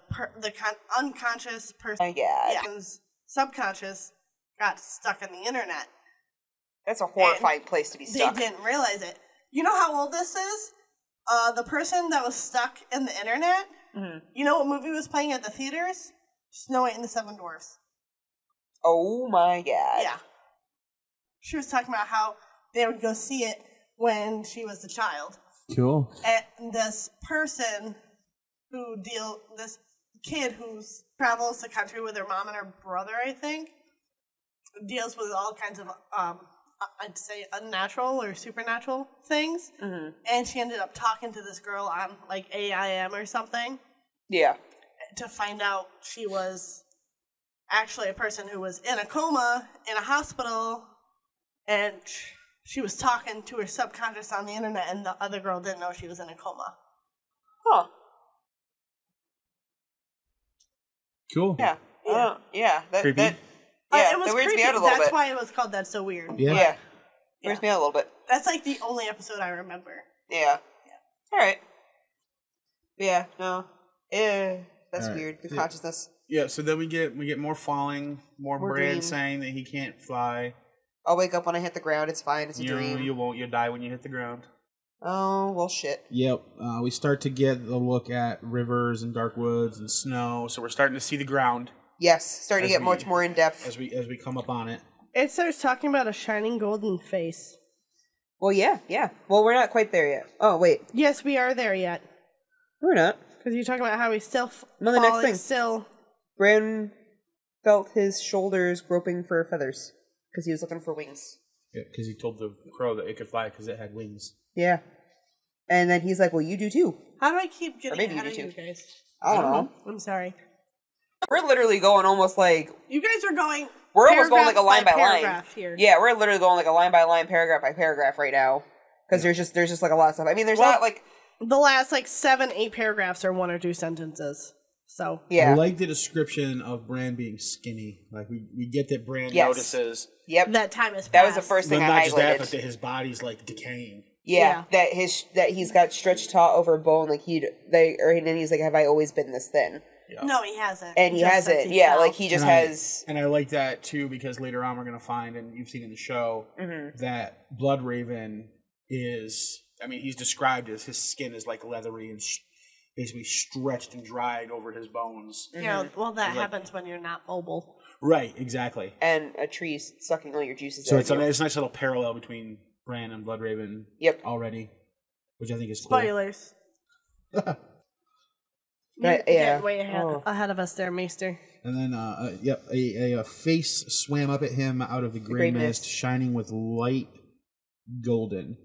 unconscious person, My God. subconscious, got stuck on the internet. That's a horrifying place to be stuck. They didn't realize it. You know how old this is? The person that was stuck in the internet, you know what movie was playing at the theaters? Snow White and the Seven Dwarfs. Oh my God. Yeah. She was talking about how they would go see it when she was a child. Cool. And this person this kid who travels the country with her mom and her brother, I think, deals with all kinds of, I'd say, unnatural or supernatural things. And she ended up talking to this girl on, like, AIM or something. Yeah. To find out she was actually a person who was in a coma in a hospital, and she was talking to her subconscious on the internet, and the other girl didn't know she was in a coma. Huh. Cool. Yeah. Yeah. Creepy. Yeah, it was that weirds creepy. me out a little That's bit. why it was called That's So Weird. Yeah. Weirds me out a little bit. That's like the only episode I remember. Yeah. All right. Yeah. No. That's All right. weird. Good Yeah. consciousness. Yeah, so then we get more falling, more More Bran dream. saying that he can't fly. I'll wake up when I hit the ground. It's fine. It's a You dream. you won't. You die when you hit the ground. Oh well, shit. Yep. We start to get a look at rivers and dark woods and snow. So we're starting to see the ground Yes, starting to As get we- much more in depth. as we come up on it. It starts talking about a shining golden face. Well, yeah. Well, we're not quite there yet. Oh wait, Yes, we are there yet. we're not. Because you're talking about how he's still No, the next falling, thing. still. Bran felt his shoulders groping for feathers because he was looking for wings. Yeah, because he told the crow that it could fly because it had wings. Yeah. And then he's like, "Well, you do too." How do I keep getting maybe you ahead of do you too. guys? I don't know. I'm sorry. We're literally going almost like You guys are going. we're almost going like a line by line. paragraph here. Yeah, we're literally going like a line by line, paragraph by paragraph right now because there's just like a lot of stuff. I mean, there's not like The last 7-8 paragraphs are 1 or 2 sentences. So yeah. I like the description of Bran being skinny. Like we get that Bran Yes. Notices. Yep. that time is. That was the passed. first thing But I not just that, but highlighted. that his body's like decaying. Yeah, that he's got stretched taut over bone like and then he's like, "Have I always been this thin?" No, he hasn't. And he Just hasn't. since he Yeah, fell. like he just has. And I like that too because later on we're gonna find, and you've seen in the show, that Bloodraven is. I mean, he's described as his skin is like leathery and basically stretched and dried over his bones. Yeah, well, that happens when you're not mobile. Right, exactly. And a tree sucking all your juices So out it's of a you. nice little parallel between Bran and Bloodraven. Yep. Already, which I think is cool. Spoilers. But, You're yeah. way ahead, Oh. ahead of us there, Maester. And then, a face swam up at him out of the gray gray mist, mist. shining with light golden.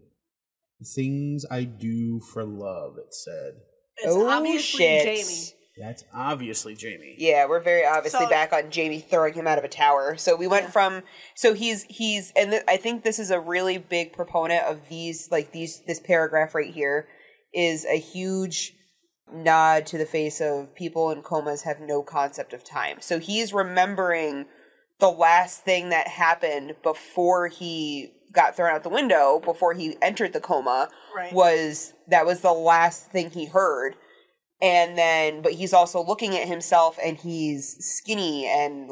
Things I do for love, it said. It's obviously shit. Jamie. That's obviously Jamie. Yeah, we're very obviously So- back on Jamie throwing him out of a tower. So we went from he's and I think this is a really big proponent of this paragraph right here is a huge nod to the face of people in comas have no concept of time. So he's remembering the last thing that happened before he got thrown out the window, before he entered the coma, Right. was the last thing he heard. And then, but he's also looking at himself and he's skinny and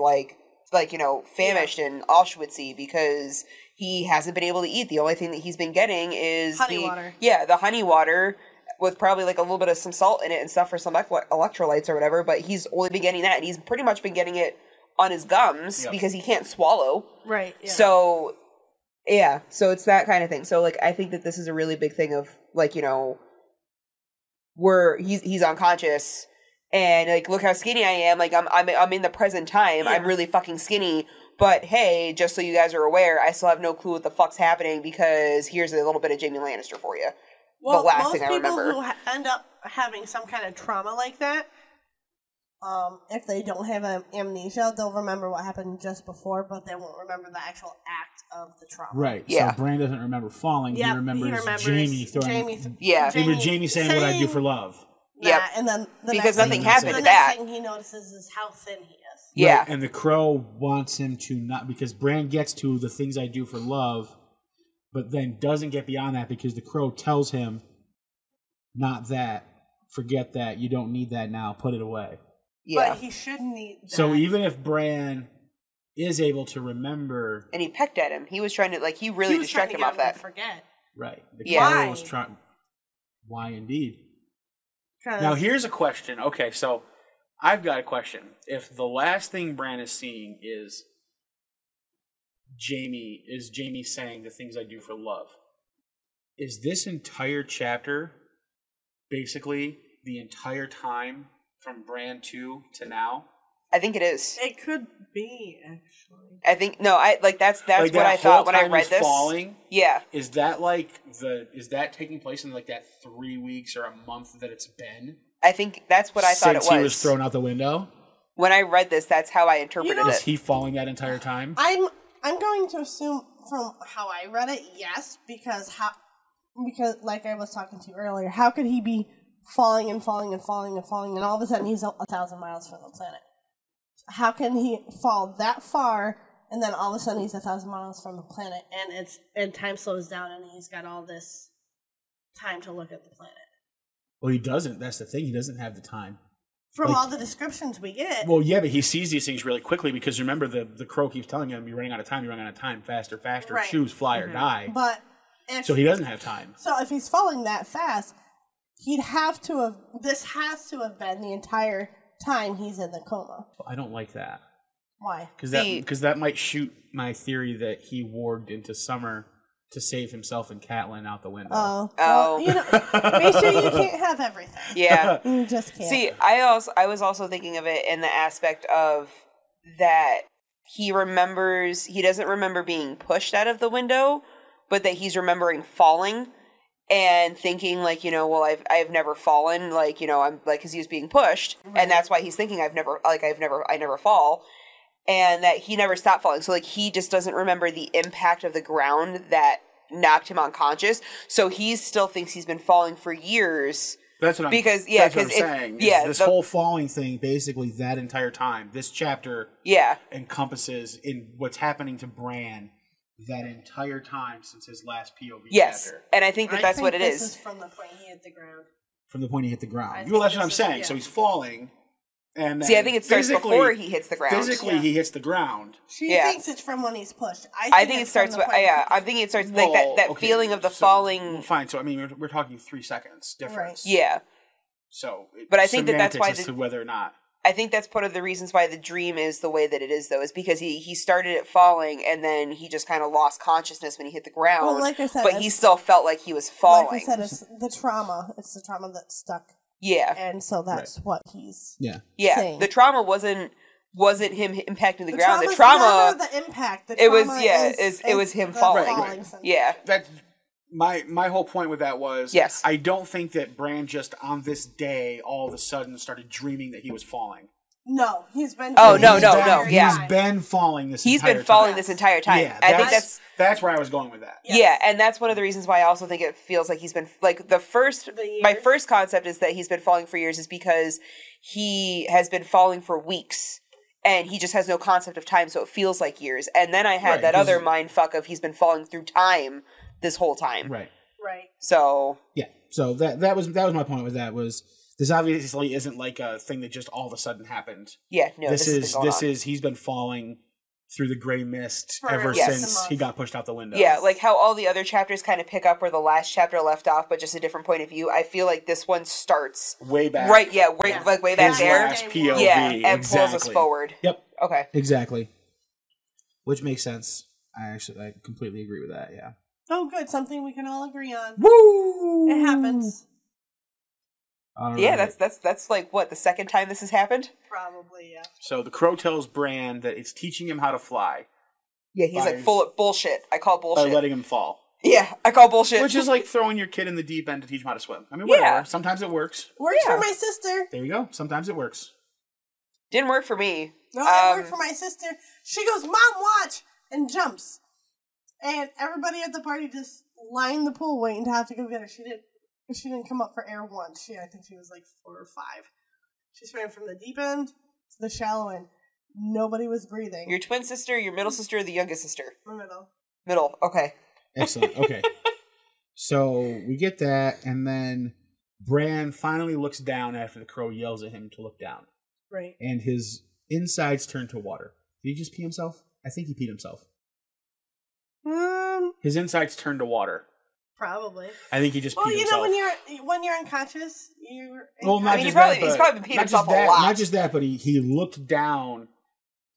famished and Auschwitzy because he hasn't been able to eat. The only thing that he's been getting is Honey water. Yeah, the honey water with probably like a little bit of some salt in it and stuff for some electrolytes or whatever. But he's only been getting that, and he's pretty much been getting it on his gums because he can't swallow. Right. Yeah. So, yeah, so it's that kind of thing. So, like, I think that this is a really big thing of, like, where he's unconscious and, like, look how skinny I am. Like, I'm in the present time. I'm really fucking skinny. But, hey, just so you guys are aware, I still have no clue what the fuck's happening because here's a little bit of Jaime Lannister for you. Well, the last most thing I people remember. who end up having some kind of trauma like that, if they don't have amnesia, they'll remember what happened just before, but they won't remember the actual act of the trauma. Right. Yeah. So Bran doesn't remember falling. Yep, he remembers Jamie throwing. Yeah. Jamie saying what I do for love. Yep. And then the Because next nothing thing, happened the to next that. thing he notices is how thin he is. Yeah. Right, and the crow wants him to not, because Bran gets to the things I do for love, but then doesn't get beyond that because the crow tells him, not that, forget that, you don't need that now, put it away. Yeah. But he should need that. So even if Bran is able to remember, And he pecked at him. He was trying to, like, he really he was trying distracted to him get off him that. to forget. right, the Yeah. crow Why? was trying. Why indeed? 'Cause Now here's a question. Okay, so I've got a question. If the last thing Bran is seeing is Jamie saying the things I do for love, is this entire chapter basically the entire time from Bran 2 to now? I think it is. it could be, actually. I think, no, that's Like what that I thought whole when I time read he's this. falling? Yeah. Is that taking place in like that 3 weeks or a month that it's been? I think that's what I thought it Since he was thrown out the window? When I read this, that's how I interpreted Is it. he falling that entire time? I'm going to assume from how I read it, yes, because like I was talking to you earlier, how could he be falling and falling and falling and falling and all of a sudden he's 1,000 miles from the planet? How can he fall that far and then all of a sudden he's 1,000 miles from the planet and time slows down and he's got all this time to look at the planet? Well, he doesn't. That's the thing. He doesn't have the time. From all the descriptions we get. Well, yeah, but he sees these things really quickly because remember the crow keeps telling him, "You're running out of time. You're running out of time. Faster, faster. Right. Choose, fly or die." But so he doesn't have time. So if he's falling that fast, he'd have to have. This has to have been the entire time he's in the coma. I don't like that. Why? Because that might shoot my theory that he warged into Summer to save himself and Catelyn out the window. Oh. Well, you know, Maester, you can't have everything. Yeah. You just can't. See, I was also thinking of it in the aspect of that he doesn't remember being pushed out of the window, but that he's remembering falling and thinking like, you know, well, I've never fallen, like, you know, I'm like, cause he was being pushed. Right. And that's why he's thinking I never fall. And that he never stopped falling. So, like, he just doesn't remember the impact of the ground that knocked him unconscious. So he still thinks he's been falling for years. That's what I'm saying. This whole falling thing, basically, that entire time, this chapter encompasses in what's happening to Bran that entire time since his last POV chapter. And I think that's what it is. This is from the point he hit the ground. From the point he hit the ground. Well, that's what I'm saying. Yeah. So he's falling. And see, I think it starts before he hits the ground. Physically, he hits the ground. She thinks it's from when he's pushed. I think it starts with, I think it starts like that feeling of the falling. Fine. So, I mean, we're talking 3 seconds difference. Right. Yeah. So, but I think that's why to whether or not. I think that's part of the reasons why the dream is the way that it is, though, is because he started it falling and then he just kind of lost consciousness when he hit the ground. Well, like I said, but he still felt like he was falling. Like I said, it's the trauma. It's the trauma that stuck. Yeah. And so that's what he's saying. The trauma wasn't him impacting the ground. The trauma the impact. It was him falling. Right. Yeah. That's my whole point with that was I don't think that Bran just on this day all of a sudden started dreaming that he was falling. No, he's been. Oh no! He's been falling this. He's been falling this entire time. Yeah, I think that's where I was going with that. Yes. Yeah, and that's one of the reasons why I also think it feels like he's been like my first concept is that he's been falling for years is because he has been falling for weeks and he just has no concept of time, so it feels like years. And then I had that other mind fuck of he's been falling through time this whole time. Right. So so that was my point with that was. This obviously isn't like a thing that just all of a sudden happened. Yeah, no. This is he's been falling through the gray mist ever since he got pushed out the window. Yeah, like how all the other chapters kind of pick up where the last chapter left off, but just a different point of view. I feel like this one starts way back. Right, like way back there. Last POV, and pulls us forward. Yep. Okay. Exactly. Which makes sense. I completely agree with that. Yeah. Oh, good. Something we can all agree on. Woo! It happens. Yeah, that's like what, the second time this has happened? Probably, yeah. So the crow tells Bran that it's teaching him how to fly. Yeah, he's like full of bullshit. I call bullshit. By letting him fall. Yeah, I call bullshit. Which is like throwing your kid in the deep end to teach him how to swim. I mean, whatever. Yeah. Sometimes it works. Works for my sister. There you go. Sometimes it works. Didn't work for me. No, it worked for my sister. She goes, "Mom, watch!" and jumps. And everybody at the party just lined the pool waiting to have to go get her. She didn't come up for air once. I think she was like 4 or 5. She swam from the deep end to the shallow end. Nobody was breathing. Your twin sister, your middle sister, or the youngest sister? The middle. Middle, okay. Excellent, okay. So we get that, and then Bran finally looks down after the crow yells at him to look down. Right. And his insides turn to water. Did he just pee himself? I think he peed himself. His insides turn to water. Probably. I think he just peed himself. Well, when you're unconscious, you're... Well, he's probably been peeing himself a lot. Not just that, but he looked down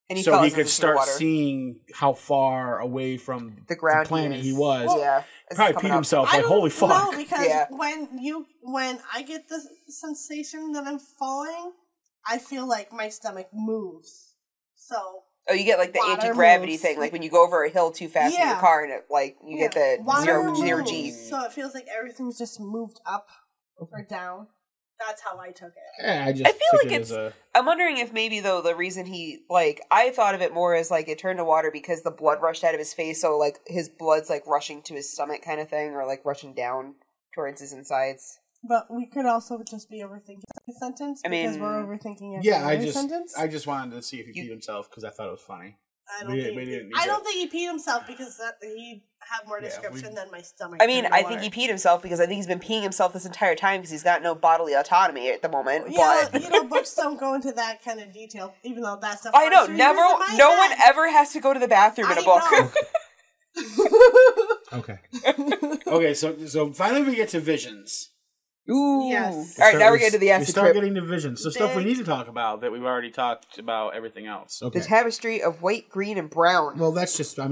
and so he could start seeing how far away from the planet he was. Well, yeah. Probably peed himself. Like, holy fuck. No, because when I get the sensation that I'm falling, I feel like my stomach moves. So... Oh, you get like the anti-gravity thing, like when you go over a hill too fast in your car, and you get the zero G. So it feels like everything's just moved up or down. That's how I took it. Yeah, I feel like it's. I'm wondering if maybe though the reason I thought of it more as like it turned to water because the blood rushed out of his face, so like his blood's like rushing to his stomach kind of thing, or like rushing down towards his insides. But we could also just be overthinking the sentence because we're overthinking every other sentence. I just wanted to see if he peed himself because I thought it was funny. I don't think he peed himself because he'd have more description than my stomach. I mean, I think he peed himself because I think he's been peeing himself this entire time because he's got no bodily autonomy at the moment. Yeah, but books don't go into that kind of detail, even though that's stuff. I know, no one ever has to go to the bathroom in a book. Okay. Okay, so finally we get to visions. Ooh. Yes. All right, now we're getting to the acid We start trip. getting to visions. So stuff we need to talk about that we've already talked about everything else. The tapestry of white, green, and brown. Well, that's just the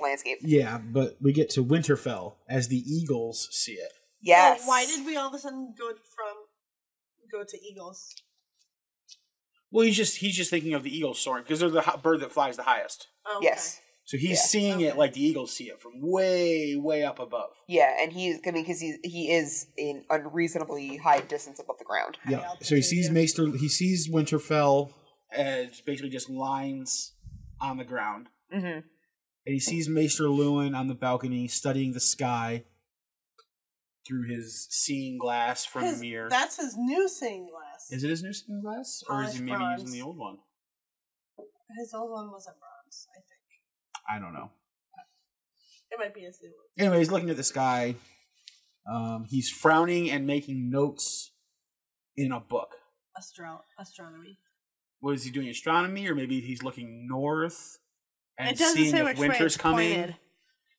landscape. Yeah, but we get to Winterfell as the eagles see it. Yes. So why did we all of a sudden go to eagles? Well, he's just thinking of the eagles soaring because they're the bird that flies the highest. Oh, okay. Yes. So he's seeing it like the eagles see it from way, way up above. Yeah, and because he is in unreasonably high distance above the ground. Yeah. So he sees Winterfell as basically just lines on the ground. Mm-hmm. And he sees Maester Lewin on the balcony studying the sky through his seeing glass from the mirror. That's his new seeing glass. Is it his new seeing glass? Or is he maybe using the old one? His old one was a bronze, I think. I don't know. It might be his new one. Anyway, he's looking at the sky. He's frowning and making notes in a book. Astronomy. What is he doing? Astronomy? Or maybe he's looking north and it doesn't seeing say if which winter's way it's coming. pointed.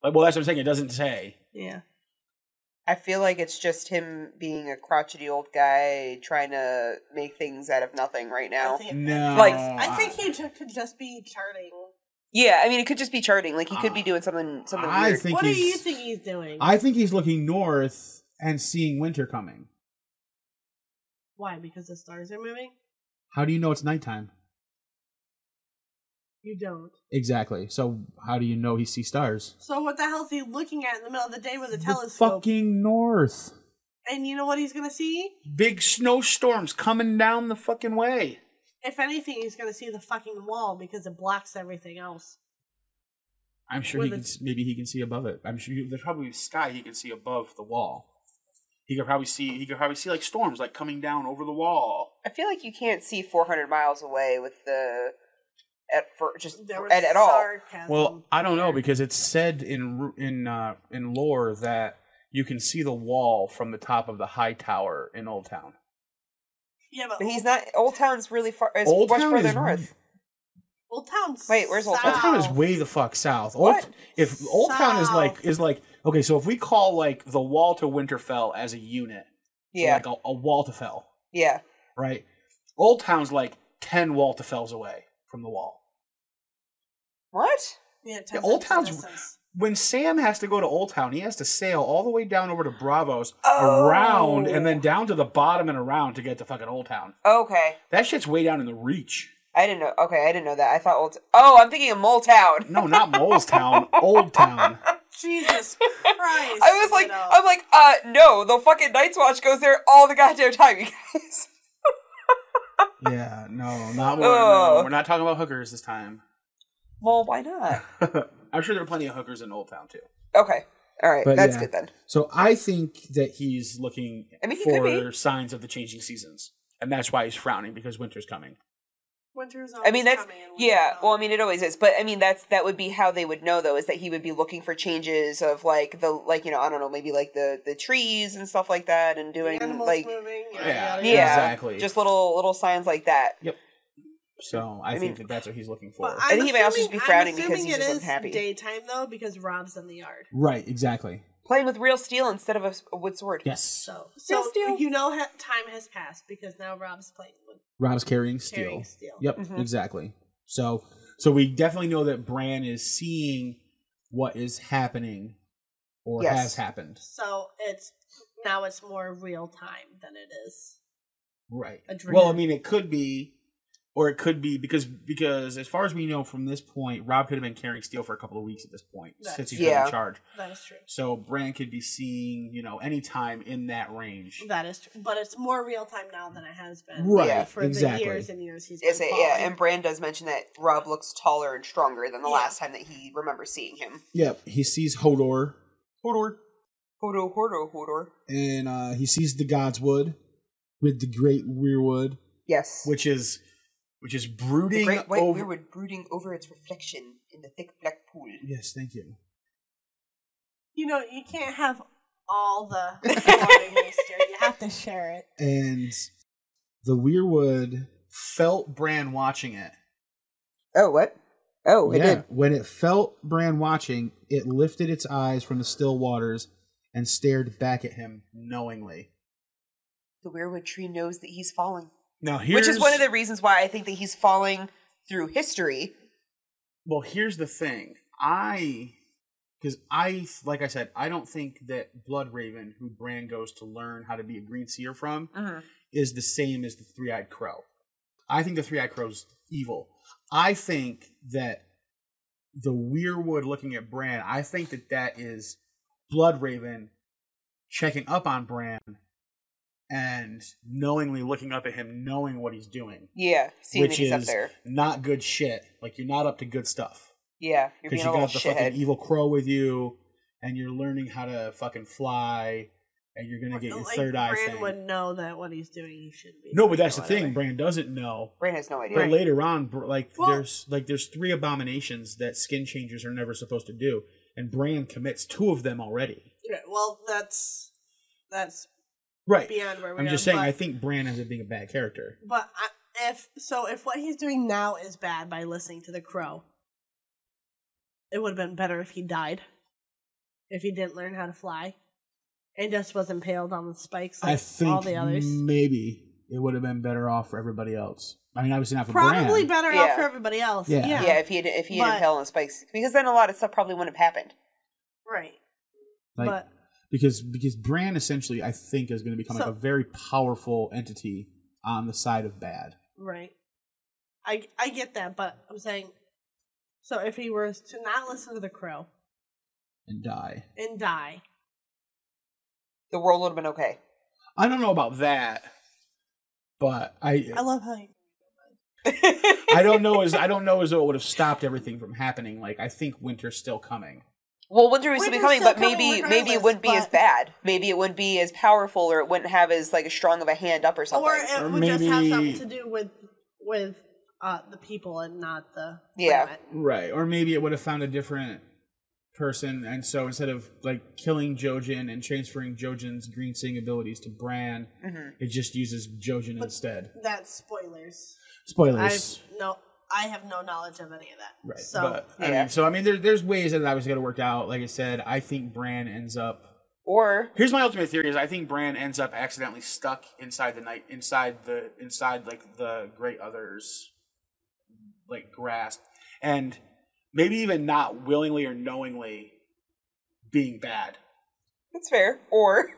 Like, well, that's what I'm saying. It doesn't say. Yeah. I feel like it's just him being a crotchety old guy trying to make things out of nothing right now. I think he could just be charting. Yeah, I mean, it could just be charting. Like, he could be doing something weird. What do you think he's doing? I think he's looking north and seeing winter coming. Why? Because the stars are moving? How do you know it's nighttime? You don't. Exactly. So how do you know he sees stars? So what the hell is he looking at in the middle of the day with a telescope? Fucking north. And you know what he's going to see? Big snowstorms coming down the fucking way. If anything, he's going to see the fucking wall because it blocks everything else. I'm sure maybe he can see above it. I'm sure there's probably sky he can see above the wall. He could probably see like storms like coming down over the wall. I feel like you can't see 400 miles away with at all. Sarcasm. Well, I don't know because it's said in lore that you can see the wall from the top of the high tower in Old Town. Yeah, but he's not. Old Town's really far. It's Old much Town further is north. Old Town's Wait, where's Old Town? Old Town is way the fuck south. What? If Old Town is like okay, so if we call like the wall to Winterfell as a unit, yeah, so like a Waltafell, yeah, right. Old Town's like 10 Waltafells away from the wall. What? Yeah, Old Town's. When Sam has to go to Old Town, he has to sail all the way down over to Bravos, around, and then down to the bottom and around to get to fucking Old Town. Okay. That shit's way down in the Reach. I didn't know. Okay, I didn't know that. I thought I'm thinking of Mole Town. No, not Mole's Town. Old Town. Jesus Christ. I'm like, no, the fucking Night's Watch goes there all the goddamn time, you guys. Yeah, no, no, we're not talking about hookers this time. Well, why not? I'm sure there are plenty of hookers in Old Town, too. Okay. All right. But that's good then. So I think that he's looking for signs of the changing seasons. And that's why he's frowning, because winter's coming. Winter's always coming. Well, I mean, it always is. But, I mean, that would be how they would know, though, is that he would be looking for changes of, I don't know, maybe, the trees and stuff like that and doing, animals moving. Yeah, exactly. Just little signs like that. Yep. So I think that's what he's looking for. I think he may also just be frowning because he's just unhappy. Daytime though, because Rob's in the yard. Right, exactly. Playing with real steel instead of a wood sword. Yes. So steel. Time has passed because now Rob's playing with. Rob's carrying steel. Yep, exactly. So we definitely know that Bran is seeing what is happening or has happened. So it's more real time than it is. Right. Well, I mean, it could be. Or it could be because as far as we know from this point, Rob could have been carrying steel for a couple of weeks at this point since he's been in charge. That is true. So Bran could be seeing, any time in that range. That is true. But it's more real time now than it has been. Right. For the years and years he's been and Bran does mention that Rob looks taller and stronger than the last time that he remembers seeing him. Yep. He sees Hodor. Hodor. And he sees the Godswood with the great weirwood. Yes. Which is brooding the great white over... weirwood brooding over its reflection in the thick black pool. Yes, thank you. You know, you can't have all the glory, Maester. You have to share it. And the weirwood felt Bran watching it. Oh, what? Oh, it did. When it felt Bran watching, it lifted its eyes from the still waters and stared back at him knowingly. The weirwood tree knows that he's falling. Now, which is one of the reasons why I think that he's falling through history. Well, here's the thing. Like I said, I don't think that Bloodraven, who Bran goes to learn how to be a green seer from, is the same as the Three-Eyed Crow. I think the Three-Eyed Crow's evil. I think that the weirwood looking at Bran, I think that is Bloodraven checking up on Bran and knowingly looking up at him, knowing what he's doing. Yeah, seeing that he's up there. Which is not good shit. Like, you're not up to good stuff. Yeah, you're being a little shithead. Because you got the fucking evil crow with you, and you're learning how to fucking fly, and you're gonna get your third eye thing. Bran would know that what he's doing, he should be. No, but that's the thing. Bran doesn't know. Bran has no idea. But later on, there's 3 abominations that skin changers are never supposed to do, and Bran commits 2 of them already. Yeah, well, that's right beyond where we are. I'm just saying, I think Bran ends up being a bad character. But if what he's doing now is bad by listening to the crow, it would have been better if he died. If he didn't learn how to fly. And just was impaled on the spikes like all the others. Maybe it would have been better off for everybody else. I mean, obviously not for Probably Bran. better off for everybody else. Yeah, if he had impaled on the spikes. Because then a lot of stuff probably wouldn't have happened. Right. Like, because Bran essentially, I think, is going to become like a very powerful entity on the side of bad. Right. I get that, but I'm saying... So if he were to not listen to the crow... And die. The world would have been okay. I don't know about that, but I love how you... I don't know as though it would have stopped everything from happening. Like, I think winter's still coming. Well, winter would still be coming, but maybe it wouldn't be as bad. Maybe it wouldn't be as powerful, or it wouldn't have as like as strong of a hand up or something. Or it would just have something to do with the people and not the planet. Right. Or maybe it would have found a different person, and so instead of like killing Jojen and transferring Jojen's green seeing abilities to Bran, it just uses Jojen instead. That's spoilers. I have no knowledge of any of that. Right. So, but, there's ways that was going to work out. Like I said, I think Bran ends up... Here's my ultimate theory: is I think Bran ends up accidentally stuck inside the Great Other's like grasp, and maybe even not willingly or knowingly being bad. That's fair. Or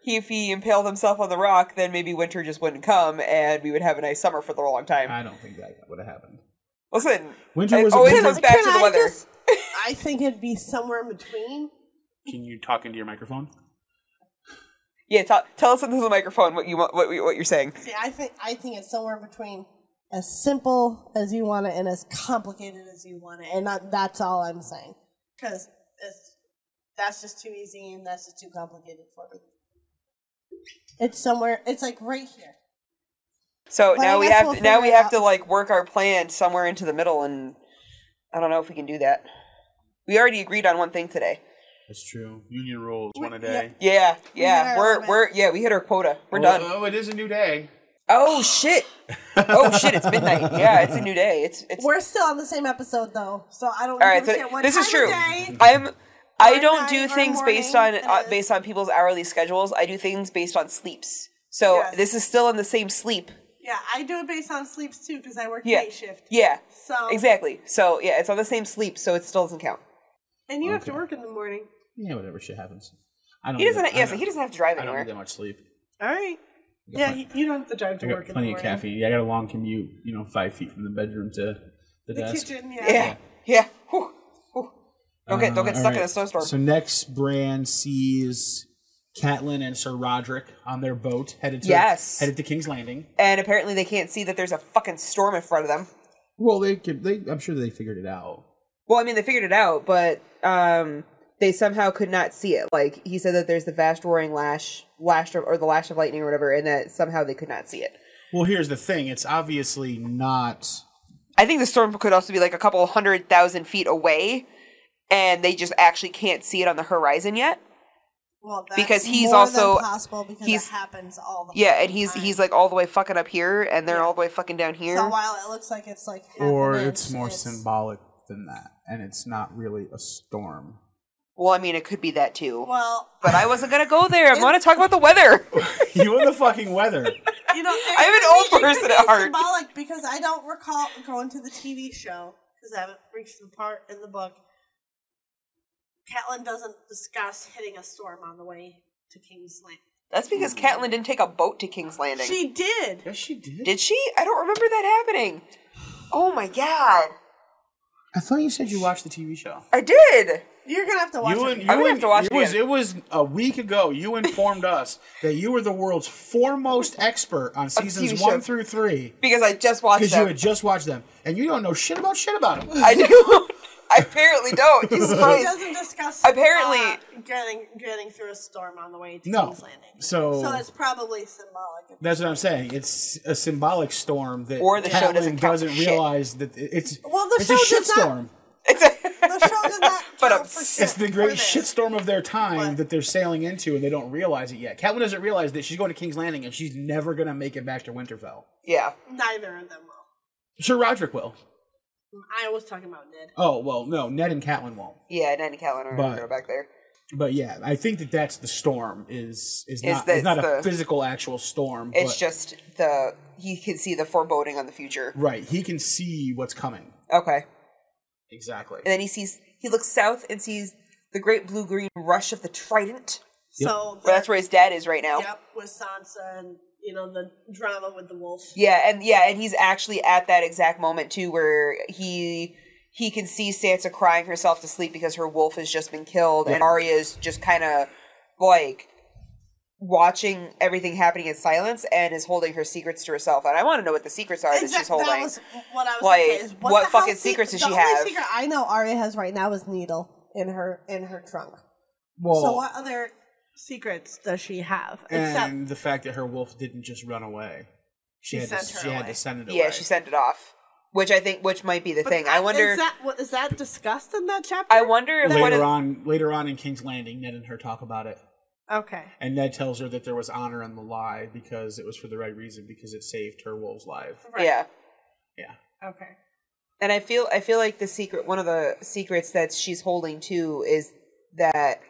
if he impaled himself on the rock, then maybe winter just wouldn't come, and we would have a nice summer for the long time. I don't think that would have happened. Listen, winter was always comes back to the weather. I think it'd be somewhere in between. Can you talk into your microphone? Yeah, tell us into the microphone what you're saying. See, I think it's somewhere in between, as simple as you want it and as complicated as you want it, and that's all I'm saying. Because that's just too easy and that's just too complicated for me. It's somewhere. It's like right here. So but now we have to like work our plan somewhere into the middle, and I don't know if we can do that. We already agreed on one thing today. That's true. Union rules, one a day. Yeah. We hit our quota. We're done. Oh, it is a new day. Oh shit! It's midnight. Yeah, it's a new day. It's. We're still on the same episode though, so I don't. All right, so this is true. I don't do things based on people's hourly schedules. I do things based on sleeps. So this is still in the same sleep. Yeah, I do it based on sleeps too because I work night shift. Yeah. So exactly. So yeah, it's on the same sleep, so it still doesn't count. And you have to work in the morning. Yeah, whatever shit happens. He doesn't have to drive anywhere. I don't get that much sleep. All right. Yeah, you don't have to drive to work in the morning. Plenty of caffeine. Yeah, I got a long commute. 5 feet from the bedroom to the desk. Kitchen. Yeah. Whew. Don't get stuck in a snowstorm. So next, Bran sees Catelyn and Sir Roderick on their boat headed to King's Landing, and apparently they can't see that there's a fucking storm in front of them. Well, I'm sure they figured it out. Well, I mean, they figured it out, but they somehow could not see it. Like, he said that there's the vast roaring lash or the lash of lightning or whatever, and that somehow they could not see it. Well, here's the thing. It's obviously not... I think the storm could also be like a couple 100,000 feet away, and they just actually can't see it on the horizon yet. Well, that's because he's more also than possible because it happens all the yeah, and time. he's like all the way fucking up here, and they're all the way fucking down here. So while it looks like it's like half Or an it's inch, more symbolic than that, and it's not really a storm. Well, I mean, it could be that too. Well, but I wasn't gonna go there. I want to talk about the weather. You and the fucking weather. You know, I'm an old person at heart. Symbolic because I don't recall going to the TV show because I haven't reached the part in the book. Catelyn doesn't discuss hitting a storm on the way to King's Landing. That's because Catelyn didn't take a boat to King's Landing. She did. Yes, she did. Did she? I don't remember that happening. Oh my god. I thought you said you watched the TV show. I did. You're gonna have to watch it. I'm gonna have to watch it. It was a week ago. You informed us that you were the world's foremost expert on seasons 1 through 3 because I just watched them. Because you had just watched them, and you don't know shit about them. I do. I apparently don't. Jesus Christ. He doesn't discuss apparently getting through a storm on the way to King's Landing. So it's probably symbolic. That's what I'm saying. It's a symbolic storm that or the show doesn't realize that it's a shit storm. The show does not count for shit. It's the great shitstorm of their time that they're sailing into, and they don't realize it yet. Catelyn doesn't realize that she's going to King's Landing, and she's never going to make it back to Winterfell. Yeah. Neither of them will. Sure, Roderick will. I was talking about Ned. Oh, well, no, Ned and Catelyn won't. Yeah, Ned and Catelyn are back there. But yeah, I think that's the storm is not a physical actual storm. It's just he can see the foreboding on the future. Right, he can see what's coming. Okay. Exactly. And then he looks south and sees the great blue-green rush of the Trident. Yep. So that's where his dad is right now. Yep, with Sansa and the drama with the wolf. Yeah, and he's actually at that exact moment too, where he can see Sansa crying herself to sleep because her wolf has just been killed, and Arya is just kind of like watching everything happening in silence and is holding her secrets to herself. And I want to know what the secrets are that she's holding. That was what I was like, saying. Is what fucking secrets does she have? The only secret I know Arya has right now is Needle in her trunk. Well, so what other secrets does she have? And the fact that her wolf didn't just run away. She had to send it away. Yeah, she sent it off. Which might be the thing. I wonder is that discussed in that chapter? I wonder if later on in King's Landing, Ned and her talk about it. Okay. And Ned tells her that there was honor in the lie because it was for the right reason, because it saved her wolf's life. Right. Yeah. Yeah. Okay. And I feel like one of the secrets that she's holding too is that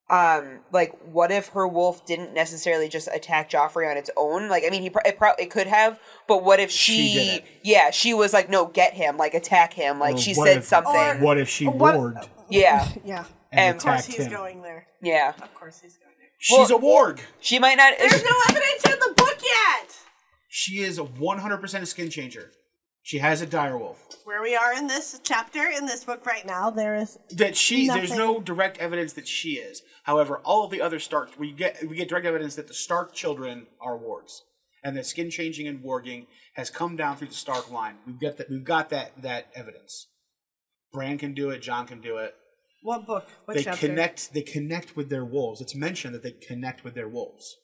like, what if her wolf didn't necessarily just attack Joffrey on its own? Like, I mean, it could have, but what if she did it? Yeah, she was like, no, get him, like, attack him, like, she said something. What if she warged? Yeah. Yeah. And of course he's going there. Yeah. Of course he's going there. She's a warg. She might not. There's no evidence in the book yet. She is 100% a skin changer. She has a direwolf. Where we are in this chapter in this book right now, there's no direct evidence that she is. However, all of the other Stark, we get direct evidence that the Stark children are wargs, and that skin changing and warging has come down through the Stark line. We've got that evidence. Bran can do it. Jon can do it. What book? What chapter? They connect with their wolves. It's mentioned that they connect with their wolves.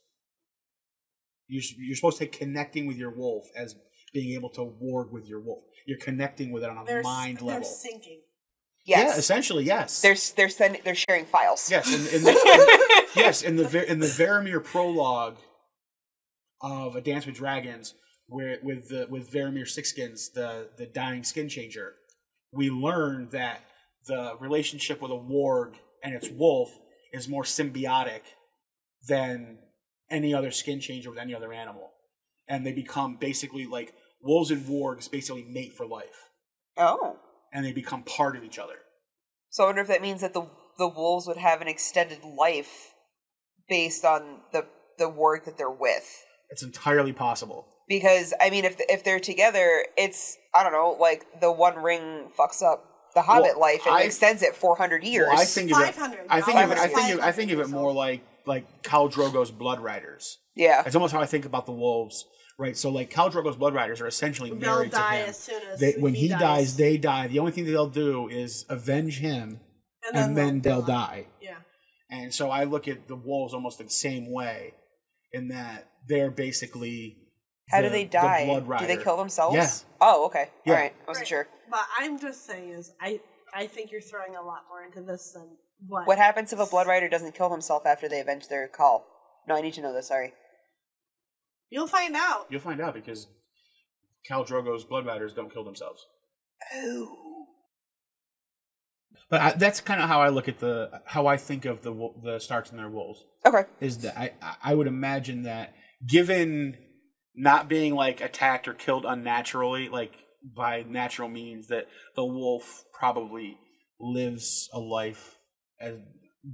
You're supposed to take connecting with your wolf as being able to warg with your wolf. You're connecting with it on a mind level. They're syncing. Yes. Yeah, essentially, yes. They're sharing files. Yes, in the Varamir prologue of A Dance with Dragons, where with Varamir Sixskins, the dying skin changer, we learn that the relationship with a warg and its wolf is more symbiotic than any other skin changer with any other animal. And they become basically like wolves and wargs basically mate for life. Oh. And they become part of each other. So I wonder if that means that the wolves would have an extended life based on the warg that they're with. It's entirely possible. Because, I mean, if they're together, it's, I don't know, like the One Ring fucks up the Hobbit life and extends it 400 years. Well, I think of 500. I think of it more like Khal Drogo's Blood Riders. Yeah. It's almost how I think about the wolves, right? So like Khal Drogo's Blood Riders are essentially married to him. They'll die as soon as when he dies, they die. The only thing that they'll do is avenge him and then they'll die. Yeah. And so I look at the wolves almost the same way, in that they're basically How do they die? The blood Do rider. they kill themselves? Yeah. Oh, okay. Yeah. All right. I wasn't Right. sure. But I'm just saying is I think you're throwing a lot more into this than what. What happens if a blood rider doesn't kill himself after they avenge their call? No, I need to know this. Sorry. You'll find out. You'll find out because Khal Drogo's blood riders don't kill themselves. Oh. But that's kind of how I look at how I think of the Starks and their wolves. Okay. Is that I would imagine that, given not being like attacked or killed unnaturally, like by natural means, that the wolf probably lives a life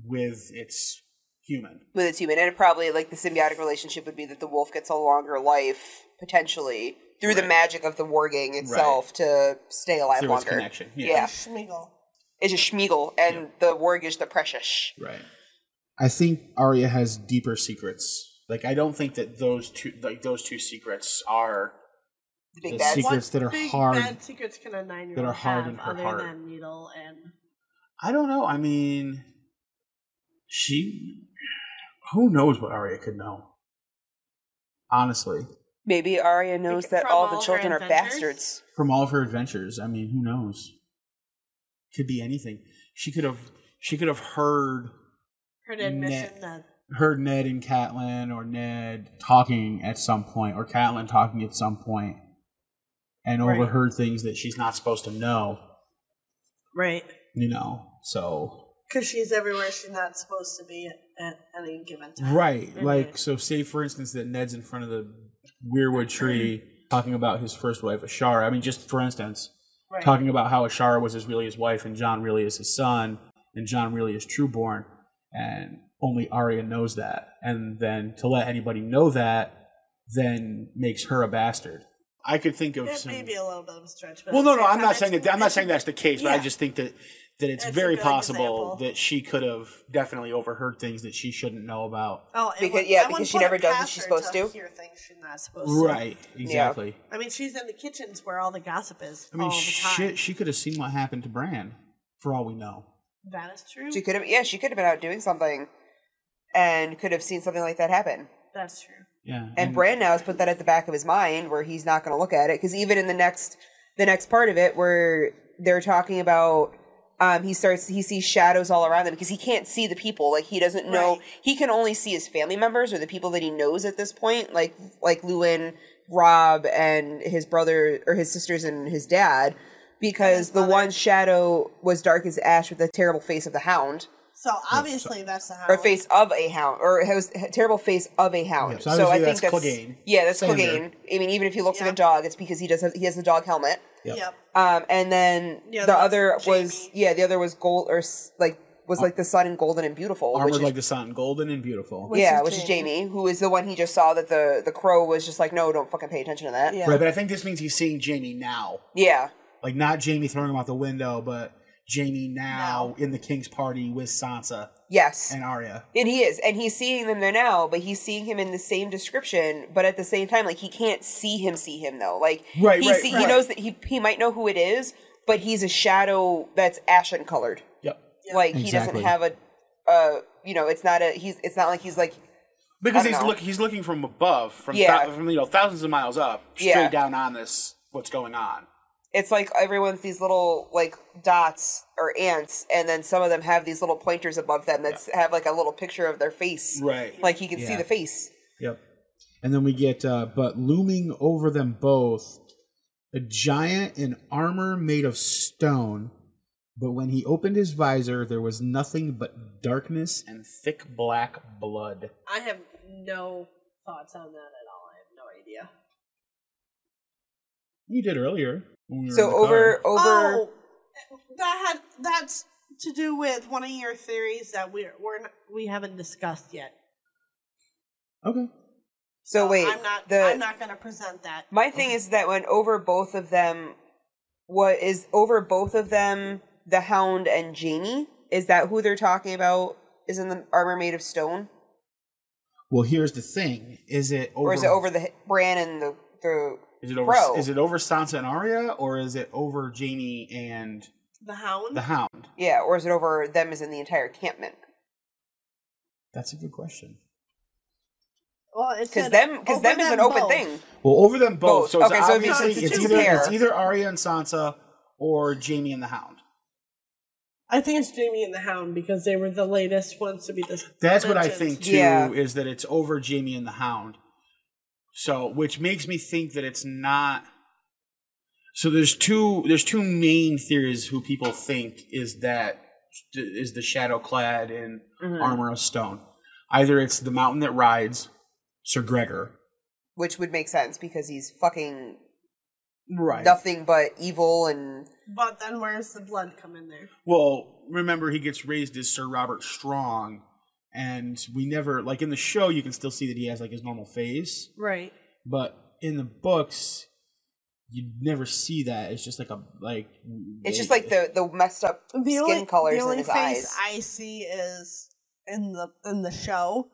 with its human. With its human. And it probably, like, the symbiotic relationship would be that the wolf gets a longer life, potentially, through the magic of the warging itself to stay alive Through longer. its connection. Yeah. Schmeagle. It's a schmeagle, and the warg is the precious. Right. I think Arya has deeper secrets. Like, I don't think that those two secrets are The big The bad secret- one. Secrets that are big hard- bad secrets can a 9-year-old that are hard have in her other heart. than needle and I don't know. I mean, who knows what Arya could know? Honestly, Maybe Arya knows that From all all the her children are adventures? bastards. From all of her adventures, I mean, who knows? could be anything. She could have heard her admission that Heard Ned and Catelyn, or Ned talking at some point, or Catelyn talking at some point, and Right. overheard things that she's not supposed to know. right So because she's everywhere she's not supposed to be at any given time. right, Mhm. like, so say for instance that Ned's in front of the weirwood tree talking about his first wife Ashara. I mean, just for instance, Right. talking about how Ashara was really his wife and Jon really is his son and Jon really is trueborn, and only Arya knows that, and then to let anybody know that then makes her a bastard. I could think of It some. may be a little bit of a stretch. But Well, at no, the no, same I'm time, not saying that. I'm not saying it's- that's the case, but I yeah. just think that it's It's a very good possible example. that she could have definitely overheard things that she shouldn't know about. Oh, it Because- would- yeah, I because wouldn't she put never it does what past she's her supposed to. hear things she's not supposed to. Right, exactly. I mean, she's in the kitchens where all the gossip is I mean, all the time. shit, she could have seen what happened to Bran, for all we know. That is true. She could have, yeah, she could have been out doing something, and could have seen something like that happen. That's true. Yeah, And Bran now has put that at the back of his mind, where he's not going to look at it, because even in the next part of it, where they're talking about, he sees shadows all around them because he can't see the people. Like, he doesn't know. Right. He can only see his family members or the people that he knows at this point, like Luwin, Robb, and his brother or his sisters and his dad, because the one shadow was dark as ash with the terrible face of the Hound. So obviously that's the hound. Or face of a hound, or it was a terrible face of a hound. Yeah, so so I obviously think that's that's Clegane. yeah, that's Sander. Clegane. I mean, even if he looks like a Yep. dog, it's because he has the dog helmet. Yep. And then Yeah, the that's other was Jaime. the other was gold or like the sun in golden and beautiful, armored which is, like the sun, golden and beautiful. Which which is is Jaime, who is the one he just saw that the crow was just like, no, don't fucking pay attention to that. Yeah. Right, but I think this means he's seeing Jaime now. Yeah. Like, not Jaime throwing him out the window, but Jaime now No. in the King's party with Sansa Yes. and Arya. And he is, and he's seeing them there now, but he's seeing him in the same description, but at the same time, like, he can't see him though. Like, Right, he right, he right. knows that he might know who it is, but he's a shadow that's ashen colored. Yep. Like, he Exactly. doesn't have it's not like he's like, Because I don't know. he's looking from above, from Yeah. thousands of miles up, straight Yeah. down on what's going on. it's like everyone's these little, like, dots or ants, and then some of them have these little pointers above them that have, like, a little picture of their face. Right. Like, he can see Yeah. the face. Yep. And then we get, but looming over them both, a giant in armor made of stone. But when he opened his visor, there was nothing but darkness. And thick black blood. I have no thoughts on that at all. I have no idea. You did earlier. When we were So in the over car. Oh, that's to do with one of your theories that we haven't discussed yet. Okay. So wait, I'm not going to present that. my thing is that when over both of them, the Hound and Jaime? Is that who they're talking about? Is in the armor made of stone, Well, here's the thing: is it over? or is it over the Bran and the Is it over? Crow? Is it over Sansa and Arya, or is it over Jaime and The Hound? The Hound. Yeah, or is it over them as in the entire encampment? That's a good question. Well, Because them is an open thing. Well, over them both. So it's Okay, so obviously it's a pair. it's either Arya and Sansa or Jaime and the Hound. I think it's Jaime and the Hound because they were the latest ones to be this. That's what I think too. Yeah. Is that it's over Jaime and the Hound. So, which makes me think that it's not. So there's two main theories who people think is the shadow-clad in armor of stone. Either it's the mountain that rides, Sir Gregor, Which would make sense because he's fucking right? nothing but evil and... But then where's the blood come in there? Well, remember he gets raised as Sir Robert Strong, and we never, like in the show, you can still see that he has like his normal face, Right. but in the books, you never see that. It's just like It's just like the messed up skin colors in his eyes. The only face I see is in the show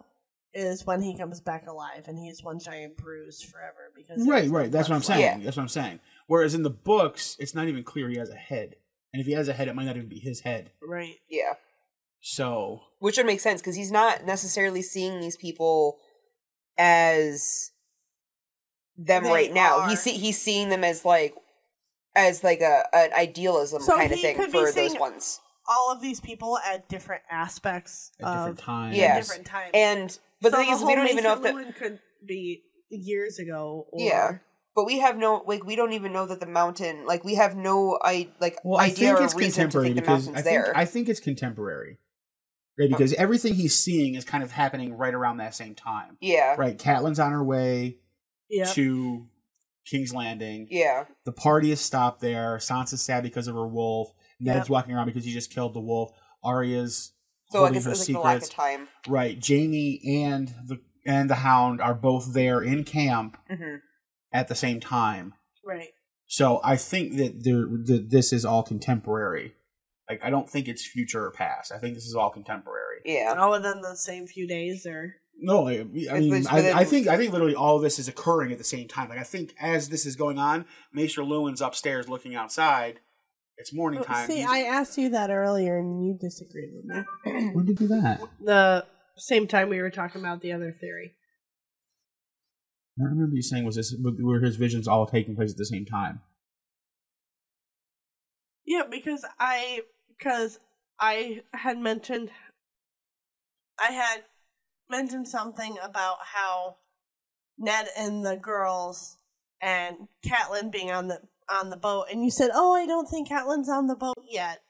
is when he comes back alive and he's one giant bruise forever because right. That's what I'm saying. Yeah. That's what I'm saying. Whereas in the books, it's not even clear he has a head, and if he has a head, it might not even be his head. Right. Yeah. So, Which would make sense because he's not necessarily seeing these people as them They right now. are. He's seeing them as like an idealism So kind of he thing could be for seeing those ones. all of these people at different aspects at different times. Yeah. at different times. But so the thing is, we don't even know if that. could be years ago. Or, Yeah. But we have no, we don't even know that the mountain, we have no, I idea think or it's reason to contemporary think the because mountain's there. I think it's contemporary, right? Because everything he's seeing is kind of happening right around that same time. Yeah. Right. Catelyn's on her way Yep. to King's Landing. Yeah. The party is stopped there. Sansa's sad because of her wolf. Ned's Yep. walking around because he just killed the wolf. Arya's So I holding guess her it's like secrets. the lack of time. Right. Jaime and the Hound are both there in camp at the same time. Right. So I think that this is all contemporary. Like, I don't think it's future or past. I think this is all contemporary. Yeah. All within the same few days, or No, I mean, I think literally all of this is occurring at the same time. Like, I think as this is going on, Maester Lewin's upstairs looking outside. It's morning time. See, I asked you that earlier, and you disagreed with me. When did you do that? The same time we were talking about the other theory. I don't remember you saying were his visions all taking place at the same time. Yeah, because I had mentioned something about how Ned and the girls and Catelyn being on the boat, and you said, "Oh, I don't think Catelyn's on the boat yet."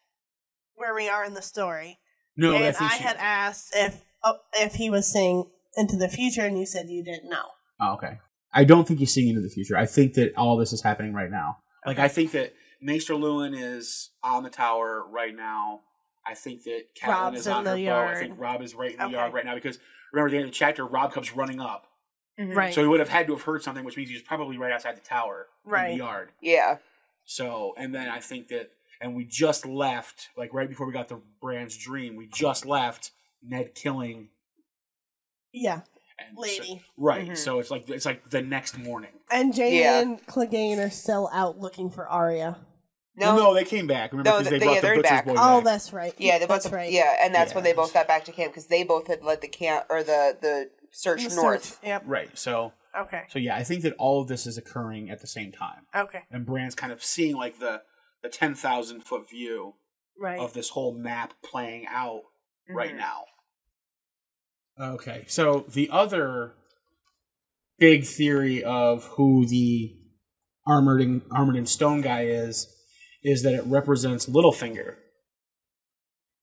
Where we are in the story, No, and I had asked if he was seeing into the future, and you said you didn't know. Oh, okay. I don't think he's seeing into the future. I think that all this is happening right now. Like, I think that Maester Lewin is on the tower right now. I think that Catelyn Rob's is in on the her boat. yard. I think Rob is right in the Okay. yard right now because remember at the end of the chapter, Rob comes running up. Right. So he would have had to have heard something, which means he was probably right outside the tower in Right. the yard. Yeah. So, and then I think that, and we just left, like right before we got to Bran's dream, we just left Ned killing Yeah. and Lady. So, right. So it's like the next morning. And Jaime Yeah. and Clegane are still out looking for Arya. No, they came back. Remember, No, because they they- brought yeah, the they're butcher's back. boy Oh, back. that's right. Yeah, they that's both, right. Yeah, and that's when they Yeah. both got back to camp because they both had led the camp or the search The north. search. Yep. Right. So Okay. yeah, I think that all of this is occurring at the same time, Okay. and Bran's kind of seeing like the 10,000-foot view Right. of this whole map playing out right Mhm. now. Okay, so the other big theory of who the armored and stone guy is that it represents Littlefinger.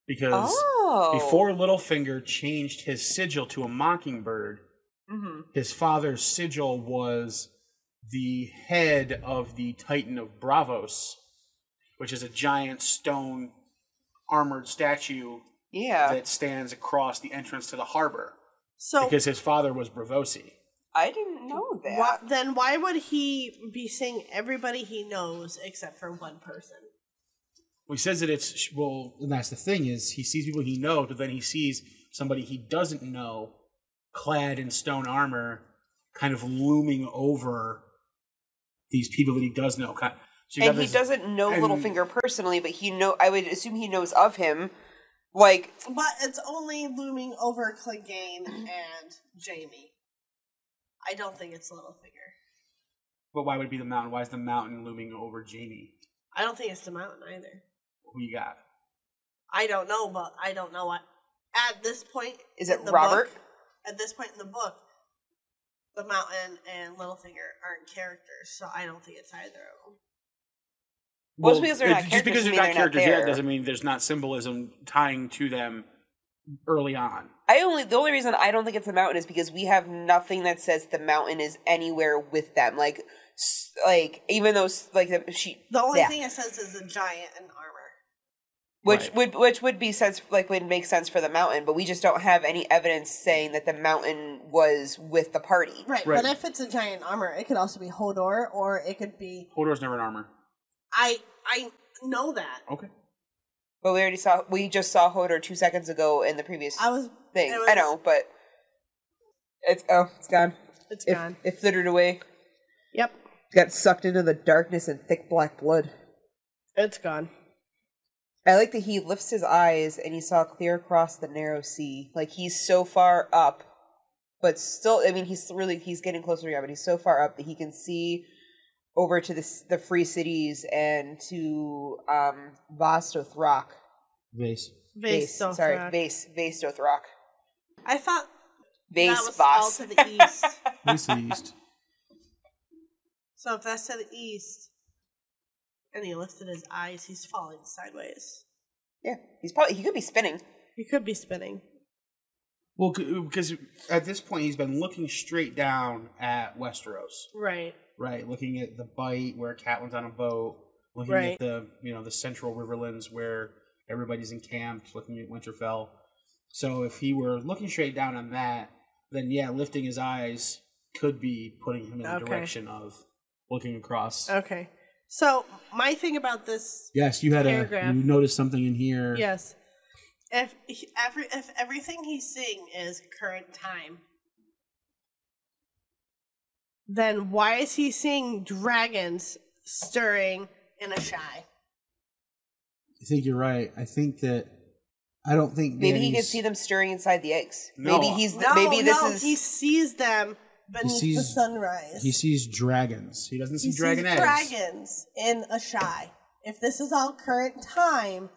Because before Littlefinger changed his sigil to a mockingbird, his father's sigil was the head of the Titan of Bravos, which is a giant stone armored statue that stands across the entrance to the harbor. So Because his father was Bravosi. I didn't know that. then why would he be saying everybody he knows except for one person? Well, he says that and that's the thing is he sees people he knows, but then he sees somebody he doesn't know clad in stone armor kind of looming over these people that he does know. So you And got he this- doesn't know and- Littlefinger personally, but I would assume he knows of him. Like, But it's only looming over Clegane and Jamie. I don't think it's Littlefinger. But why would it be the mountain? Why is the mountain looming over Jamie? I don't think it's the mountain either. Who you got? I don't know, but I don't know what. At this point, is it in the Robert? book- at this point in the book, the mountain and Littlefinger aren't characters, so I don't think it's either of them. Well, just because they're not just because characters they're doesn't not mean they're not characters yet there. doesn't mean there's not symbolism tying to them early on. The only reason I don't think it's the mountain is because we have nothing that says the mountain is anywhere with them. Like even though The only thing it says is a giant in armor. which would make sense for the mountain, but we just don't have any evidence saying that the mountain was with the party. Right, but if it's a giant armor, it could also be Hodor, or it could be... Hodor's never in armor. I know that. Okay. But we just saw Hodor 2 seconds ago in the previous thing. I know, but it's gone. It's gone. It flittered away. Yep. Got sucked into the darkness and thick black blood. It's gone. I like that he lifts his eyes and he saw clear across the narrow sea. Like, he's so far up, but still, I mean, he's getting closer to God, but he's so far up that he can see over to the free cities and to Vastothrak. Vase. Vastothrak. I thought Vase that was all Vas. to the east. Vase to the east. So if that's to the east, and he lifted his eyes, he's falling sideways. Yeah, he could be spinning. He could be spinning. Well, because at this point he's been looking straight down at Westeros. Right. Right, looking at the Bight where Catelyn's on a boat, looking Right. at the central Riverlands where everybody's encamped, looking at Winterfell. So if he were looking straight down on that, then yeah, lifting his eyes could be putting him in the direction of looking across. Okay. So my thing about this, Yes, you had paragraph. you noticed something in here. yes, if everything he's seeing is current time, then why is he seeing dragons stirring in a shy? I think you're right. I think that I don't think Maybe he Dany's- can see them stirring inside the eggs. No. He sees them beneath the sunrise. He sees dragons. He doesn't see He dragon sees eggs. dragons in a shy. If this is all current time,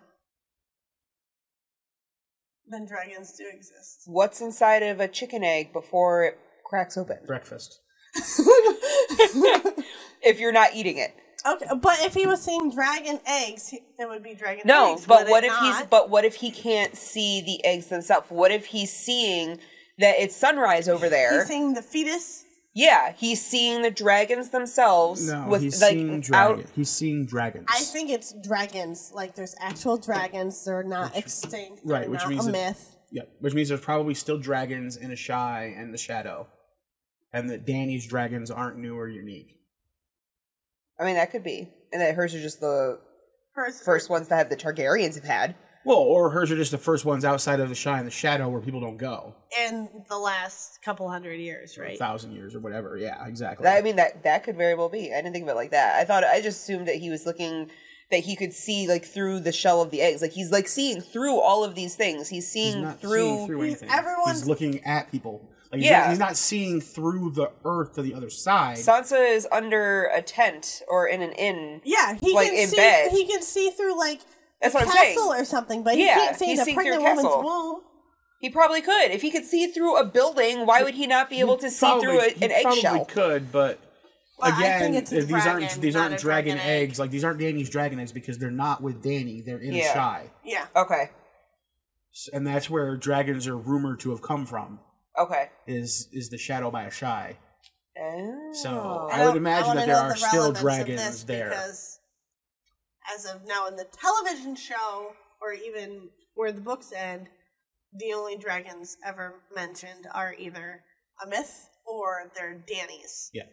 then dragons do exist. What's inside of a chicken egg before it cracks open? Breakfast. If you're not eating it. Okay, but if he was seeing dragon eggs, it would be dragon No, eggs. but would what it if not? what if he can't see the eggs themselves? What if he's seeing that it's sunrise over there? He's seeing the fetus? Yeah, he's seeing the dragons themselves. No, with he's like seeing out. dragons. He's seeing dragons. I think it's dragons. Like, there's actual dragons. They're not extinct. Right, They're which not means a that- myth. Yeah, which means there's probably still dragons in a shy and the shadow, and that Dany's dragons aren't new or unique. I mean, that could be, and that hers are just the Hers- first ones that the Targaryens have had. Well, or hers are just the first ones outside of the shy and the shadow where people don't go. in the last couple hundred years, right? 1,000 years or whatever. Yeah, exactly. That could very well be. I didn't think of it like that. I just assumed that he was looking, that he could see like through the shell of the eggs. Like he's like seeing through all of these things. He's He's seeing not through. seeing through anything. everyone's- He's looking at people. Like, Yeah. he's not seeing through the earth to the other side. Sansa is under a tent or in an inn. Yeah, he Like, can in see. bed. He can see through like That's a what I'm saying. castle or something, but he Yeah, can't see he's the seeing through a pregnant woman's castle. womb. He probably could. If he could see through a building, why would he not be able to see through an He eggshell? probably could, but Well, I again, think it's a these aren't dragon, these not aren't a dragon dragon egg. eggs. Like these aren't Dany's dragon eggs because they're not with Dany. They're in Yeah. a shy, Yeah. Okay. and that's where dragons are rumored to have come from. Okay. Is the shadow by a shy? Oh. So And I would imagine wanna that there know are the still relevance of dragons this there. Because as of now in the television show, or even where the books end, the only dragons ever mentioned are either a myth or they're Dany's. Yeah.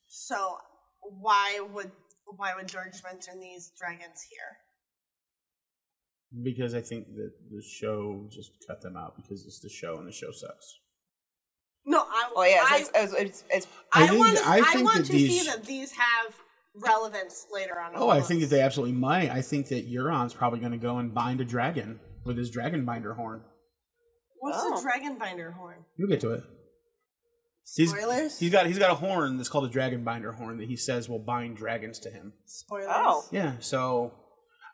So why would George mention these dragons here? Because I think that the show just cut them out because it's the show and the show sucks. No, Well, yeah. I It's want I think to that see these- that these have relevance later on. Oh, I think that they absolutely might. I think that Euron's probably going to go and bind a dragon with his dragon binder horn. What's the dragon binder horn? You'll get to it. Spoilers? He's got a horn that's called a dragon binder horn that he says will bind dragons to him. Spoilers? Oh. Yeah, so...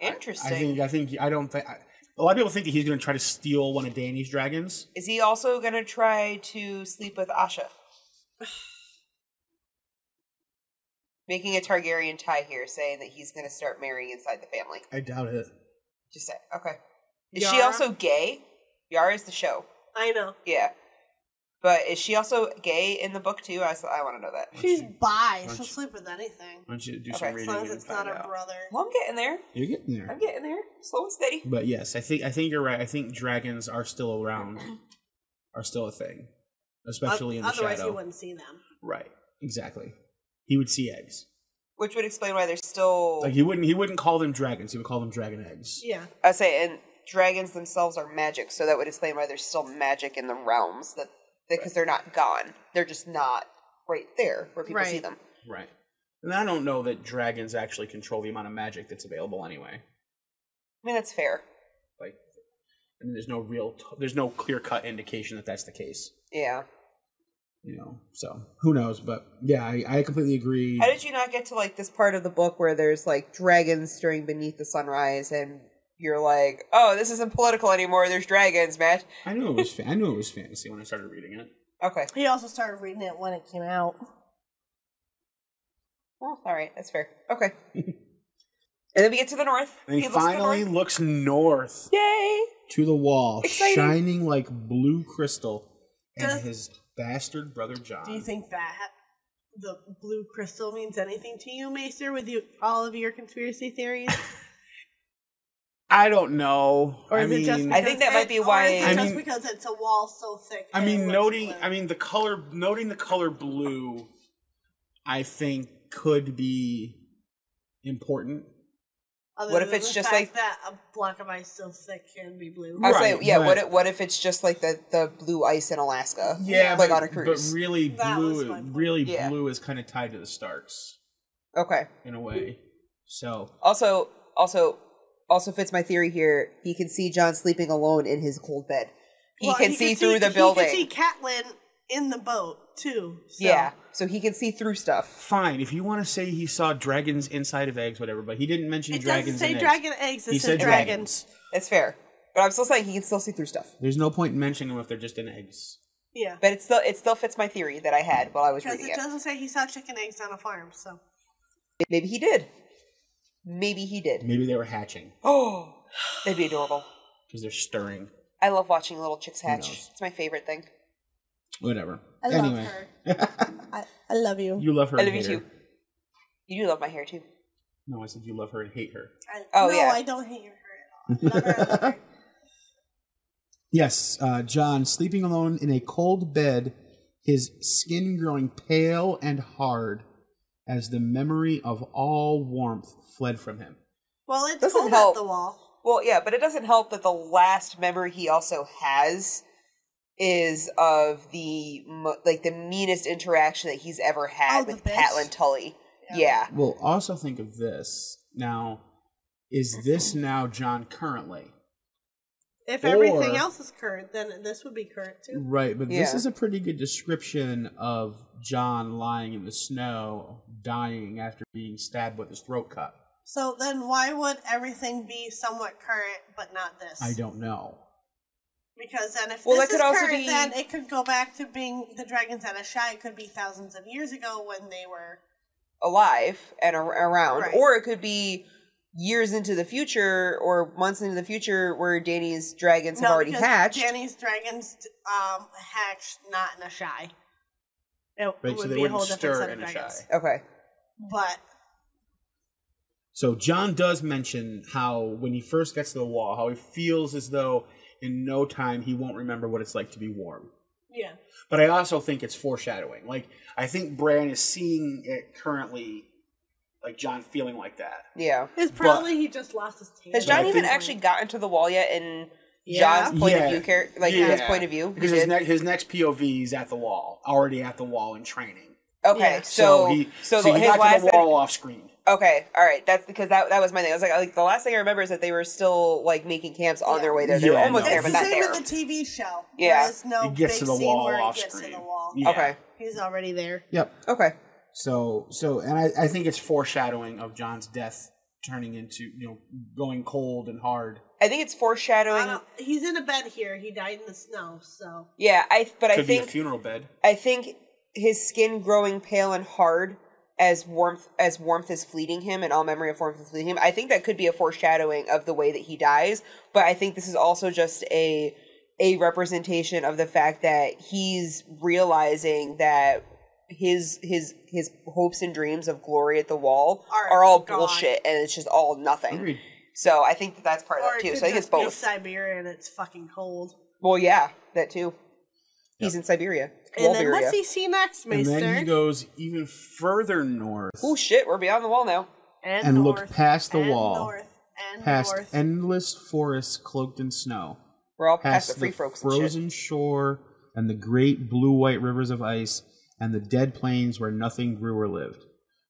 Interesting. I don't think... A lot of people think that he's going to try to steal one of Dany's dragons. Is he also going to try to sleep with Asha? Making a Targaryen tie here, saying that he's going to start marrying inside the family. I doubt it. Just say, okay. Is Yara? she also gay? Yara is the show. I know. Yeah. But is she also gay in the book, too? I want to know that. She's bi. She'll sleep with anything. Why don't you do Okay. some As reading long as and it's not find her out. brother. Well, I'm getting there. You're getting there. I'm getting there. Slow and steady. But yes, I think you're right. I think dragons are still around, are still a thing, especially in the Otherwise, shadow. you wouldn't see them. Right, exactly. He would see eggs. Which would explain why there's still... Like he wouldn't call them dragons. He would call them dragon eggs. Yeah. I say, and dragons themselves are magic, so that would explain why there's still magic in the realms. Because they're not gone. They're just not right there where people see them. Right. And I don't know that dragons actually control the amount of magic that's available anyway. I mean, that's fair. Like, I mean, there's no clear-cut indication that that's the case. Yeah. You know, so who knows? But yeah, I completely agree. How did you not get to like this part of the book where there's like dragons stirring beneath the sunrise, and you're like, oh, this isn't political anymore. There's dragons, Matt. I knew it was fantasy when I started reading it. Okay. He also started reading it when it came out. Well, all right, that's fair. Okay. And then we get to the north. And he finally looks north. Yay! To the wall, Exciting. shining like blue crystal, and his bastard brother Jon. Do you think that the blue crystal means anything to you, Maester, with all of your conspiracy theories? I don't know. Or is it just I think that might be why. Or is it just because it's a wall so thick? Noting the color blue, I think could be important. What if it's just like that a block of ice so thick can be blue? I was saying, yeah. What if it's just like the blue ice in Alaska? Yeah, like on a cruise. But really, blue is kind of tied to the Starks. Okay. In a way, so also fits my theory here. He can see Jon sleeping alone in his cold bed. He can see through the building. He can see Catelyn in the boat too. So. Yeah, so he can see through stuff. Fine, if you want to say he saw dragons inside of eggs, whatever, but he didn't mention dragons. It doesn't say dragon eggs. It said dragons. It's fair, but I'm still saying he can still see through stuff. There's no point in mentioning them if they're just in eggs. Yeah, but it still fits my theory that I had while I was reading it. Because it doesn't say he saw chicken eggs on a farm, so maybe he did. Maybe he did. Maybe they were hatching. Oh, they'd be adorable. Because they're stirring. I love watching little chicks hatch. It's my favorite thing. Whatever. I love her. I love you. You love her. I love you too. You do love my hair too. No, I said you love her and hate her. No, I don't hate her at all. I love her. Yes, Jon sleeping alone in a cold bed, his skin growing pale and hard as the memory of all warmth fled from him. Well, it doesn't help the wall. Well, yeah, but it doesn't help that the last memory he also has is of the meanest interaction that he's ever had with Catelyn Tully. Yeah. Well, also think of this. Now, is this now Jon currently? If everything else is current, then this would be current too. Right, but this is a pretty good description of Jon lying in the snow, dying after being stabbed with his throat cut. So then why would everything be somewhat current, but not this? I don't know. Because then if this is current, then it could go back to being the dragons at Asshai. It could be thousands of years ago when they were alive and around. Right. Or it could be years into the future or months into the future where Dany's dragons have already hatched. Dany's dragons hatched not in Asshai. It right, would so they be a whole wouldn't different stir set of in dragons. Asshai. Okay. But so Jon does mention how when he first gets to the wall, how he feels as though in no time he won't remember what it's like to be warm. Yeah. But I also think it's foreshadowing. Like, I think Bran is seeing it currently, like Jon feeling like that. Yeah. It's probably he just lost his tail. Has Jon even actually gotten to the wall yet in Jon's point of view? His point of view? Because his next POV is at the wall, already at the wall in training. Okay, so he his got last to the wall off screen. Okay, all right. That's because that was my thing. I was like, the last thing I remember is that they were still like making camps on their way there. They were Yeah, almost no. there, It's but the not same there. with the TV show. Yeah. There's no It gets big to the scene wall where he off gets to screen. the wall. Yeah. Okay. He's already there. Yep. Okay. So, and I think it's Foreshadowing of Jon's death turning into, going cold and hard. I think it's foreshadowing. He's in a bed here. He died in the snow, so. Yeah, I Could be a think funeral bed. I think his skin growing pale and hard as warmth is fleeting him and all memory of warmth is fleeting him. I think that could be a foreshadowing of the way that he dies, but I think this is also just a representation of the fact that he's realizing that his hopes and dreams of glory at the wall are all gone. bullshit and it's just all nothing. Agreed. So I think that's part of Or that it too. could So I think it's just be both. Siberia and it's fucking cold. Well, yeah, that too. He's in Siberia. And then Wolveria. what's he see next, And Maester? then he goes even further north. Oh shit, we're beyond the wall now. and look past the and wall, North, and past north. endless forests cloaked in snow, We're all past the past free the folks and shit. frozen shore and the great blue-white rivers of ice and the dead plains where nothing grew or lived.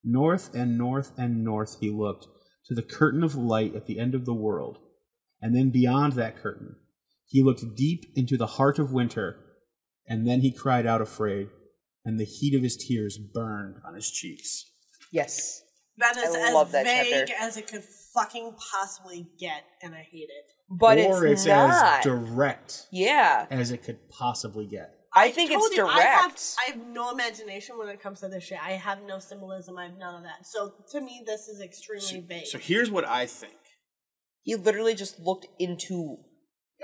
North and north and north he looked, to the curtain of light at the end of the world. And then beyond that curtain, he looked deep into the heart of winter, and then he cried out afraid, and the heat of his tears burned on his cheeks. Yes. That is I as love that vague chapter. as it could fucking possibly get, and I hate it. But or it's it's not. as direct yeah. as it could possibly get. I think it's Told you, direct. I have no imagination when it comes to this shit. I have no symbolism. I have none of that. So to me, this is extremely vague. So here's what I think. He literally just looked into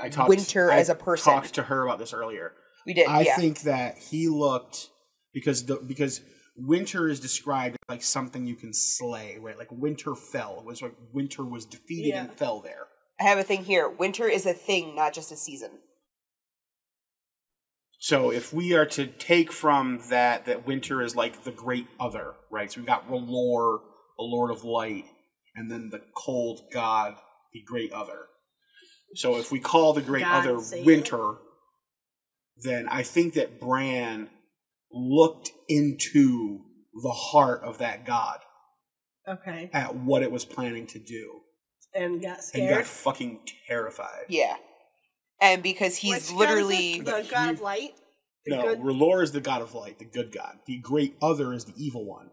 I talked, Winter as a person. I talked to her about this earlier. we did. I yeah. think that he looked because winter is described as like something you can slay, right? Like winter fell. It was like winter was defeated and fell there. I have a thing here. Winter is a thing, not just a season. So if we are to take from that winter is like the great other, right? So we've got R'hllor, the Lord of Light, and then the cold god, the great other. So if we call the great God other save winter, then I think that Bran looked into the heart of that god Okay. at what it was planning to do And got and scared. got fucking terrified. Yeah. And because he's Which literally... God is this? The god of light? The No, good- R'hllor is the god of light, the good god. The great other is the evil one.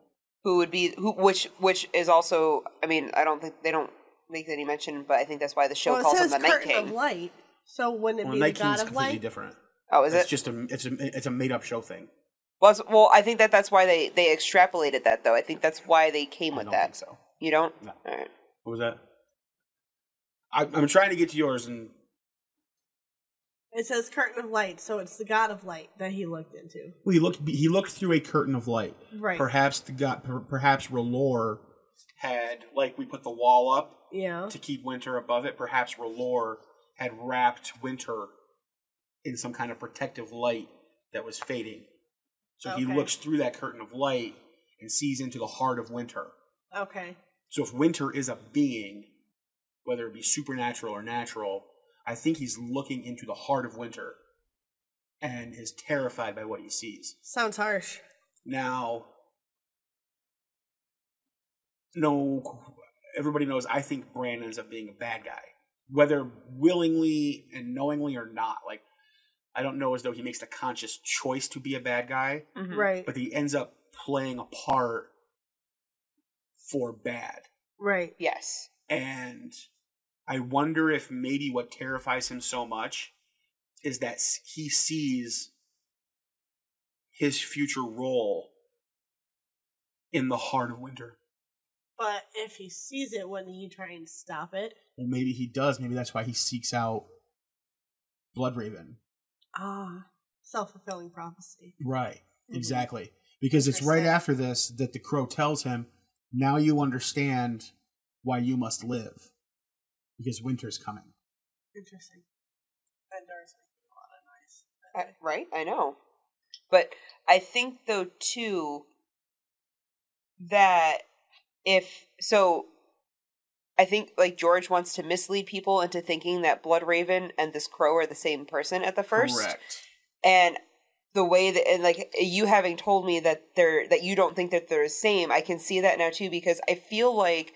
which is also, I mean, I don't think they don't make any mention, but I think that's why the show Well, it calls him says the Night curtain King. of light. So wouldn't it Well, be the Night god King's of completely light? different. Oh, is It's it? just it's a made up show thing. Well, I think that's why they extrapolated that, though. I think that's why they came I with don't that. think so. You don't? No. All right. What was that? I'm trying to get to yours, and It says curtain of light, so it's the god of light that he looked into. well, he looked through a curtain of light. Right. Perhaps perhaps R'hllor had, like, we put the wall up Yeah. to keep winter above it. Perhaps R'hllor had wrapped winter in some kind of protective light that was fading. So he Okay. looks through that curtain of light and sees into the heart of winter. Okay. So if winter is a being, whether it be supernatural or natural, I think he's looking into the heart of winter and is terrified by what he sees. Sounds harsh. Now, everybody knows I think Bran ends up being a bad guy, whether willingly and knowingly or not. Like, I don't know as though he makes the conscious choice to be a bad guy, Right. but he ends up playing a part for bad. Right. Yes. And I wonder if maybe what terrifies him so much is that he sees his future role in the heart of winter. But if he sees it, wouldn't he try and stop it? Well, maybe he does. Maybe that's why he seeks out Bloodraven. Ah. Self-fulfilling prophecy. Right. Exactly. Because it's right after this that the crow tells him, now you understand why you must live. Because winter's coming. Interesting. That does make a lot of noise. Right? I know. But I think, though, too, that I think, like, George wants to mislead people into thinking that Bloodraven and this crow are the same person at the first. Correct. And the way that, and like you having told me that that you don't think that they're the same, I can see that now too, because I feel like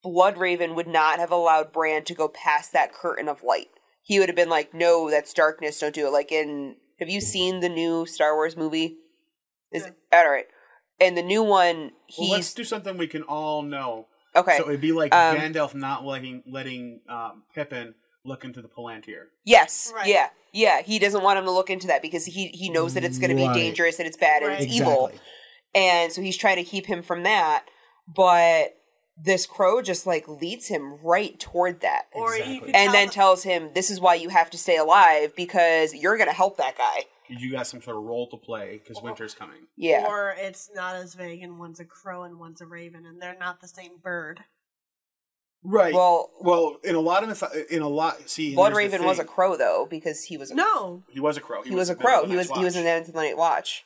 Bloodraven would not have allowed Bran to go past that curtain of light. He would have been like, no, that's darkness, don't do it. Like have you seen the new Star Wars movie? All right. And the new one, let's do something we can all know. Okay. So it'd be like Gandalf not letting Pippin look into the Palantir. Yes. Right. Yeah. Yeah. He doesn't want him to look into that because he knows that it's going to be dangerous and it's bad and it's evil. And so he's trying to keep him from that. But this crow just like leads him right toward that. Or you could and then tells him, this is why you have to stay alive because you're going to help that guy. You got some sort of role to play because winter's coming. Yeah. Or it's not as vague and one's a crow and one's a raven and they're not the same bird. Right. Well, in a lot, Bloodraven was a crow though because he was he was a crow. He was a crow. He was in the End of the Night Watch.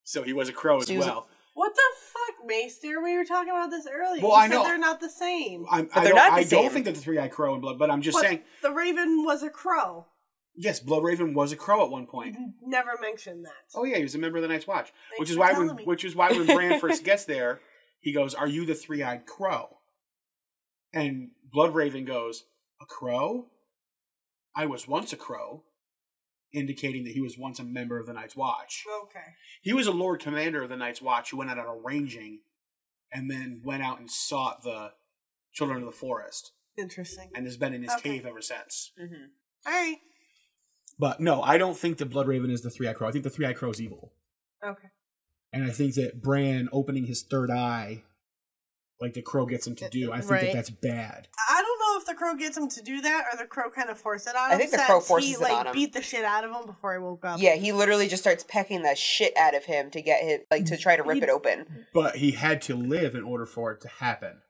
So he was a crow as well. What the fuck, Maester? We were talking about this earlier. Well, I know they're not the same. But they're not the same. I don't think that the three-eyed crow and blood, but I'm just saying the raven was a crow. Yes, Bloodraven was a crow at one point. Never mentioned that. Oh yeah, he was a member of the Night's Watch. Which is why when Bran first gets there, he goes, "Are you the three-eyed crow?" And Bloodraven goes, "A crow? I was once a crow," indicating that he was once a member of the Night's Watch. Okay. He was a Lord Commander of the Night's Watch who went out on a ranging and then went out and sought the Children of the Forest. Interesting. And has been in his cave ever since. Mm-hmm. All right. But no, I don't think that Bloodraven is the three-eyed crow. I think the three-eyed crow is evil. Okay. And I think that Bran opening his third eye, like the crow gets him to do, I think that that's bad. I don't know if the crow gets him to do that or the crow kind of forced it on him. I think the crow forces it on him. He beat the shit out of him before he woke up. Yeah, he literally just starts pecking the shit out of him to get him, like to try to rip it open. But he had to live in order for it to happen.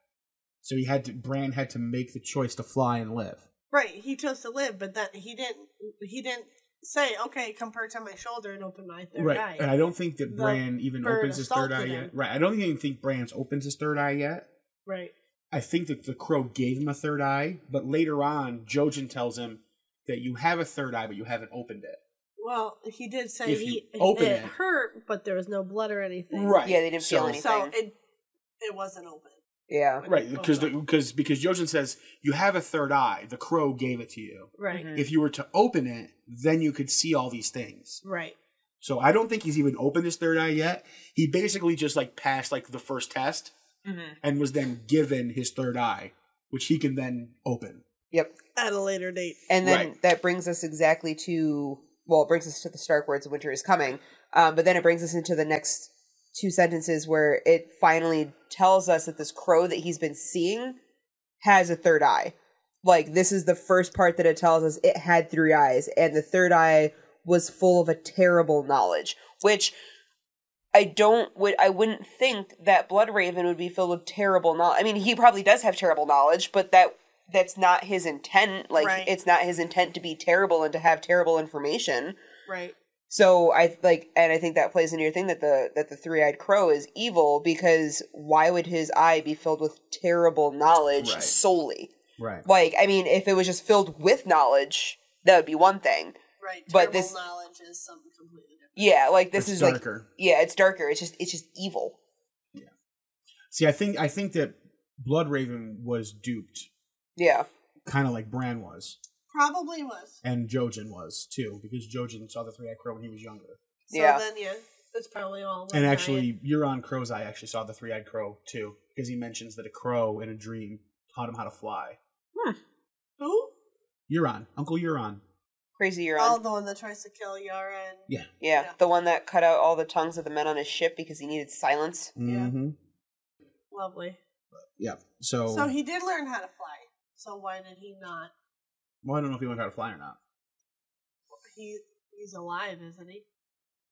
So Bran had to make the choice to fly and live. Right, he chose to live, but that he didn't say, "Okay, come perch on my shoulder and open my third eye." And I don't think that Bran even opens his third eye yet. Right, I don't even think Bran's opens his third eye yet. Right. I think that the crow gave him a third eye, but later on, Jojen tells him that you have a third eye, but you haven't opened it. Well, he did say it hurt, but there was no blood or anything. Right. Yeah, they didn't feel anything. So it wasn't open. Yeah. Right, because Jojen says, you have a third eye. The crow gave it to you. Right. If you were to open it, then you could see all these things. Right. So I don't think he's even opened his third eye yet. He basically just passed the first test and was then given his third eye, which he can then open. Yep. At a later date. And then that brings us exactly to, it brings us to the stark words, winter is coming. But then it brings us into the next 2 sentences where it finally tells us that this crow that he's been seeing has a third eye. Like, this is the first part that it tells us it had 3 eyes, and the third eye was full of a terrible knowledge, which I wouldn't think that Bloodraven would be filled with terrible knowledge. I mean, he probably does have terrible knowledge, but that's not his intent. Like, it's not his intent to be terrible and to have terrible information. Right. So I think that plays into your thing that the three-eyed crow is evil, because why would his eye be filled with terrible knowledge solely? Right. Like, I mean, if it was just filled with knowledge, that would be one thing. Right. But terrible knowledge is something completely different. Yeah, like this is darker. It's darker. It's just evil. Yeah. See, I think that Bloodraven was duped. Yeah. Kind of like Bran was. Probably was. And Jojen was, too, because Jojen saw the three-eyed crow when he was younger. So then, it's probably all And actually, Euron Crow's Eye actually saw the three-eyed crow, too, because he mentions that a crow in a dream taught him how to fly. Who? Euron. Uncle Euron. Crazy Euron. Oh, the one that tries to kill Yara and... Yeah, the one that cut out all the tongues of the men on his ship because he needed silence. Mm-hmm. Lovely. Yeah, so... So he did learn how to fly. So why did he not... Well, I don't know if he learned how to fly or not. He's alive, isn't he?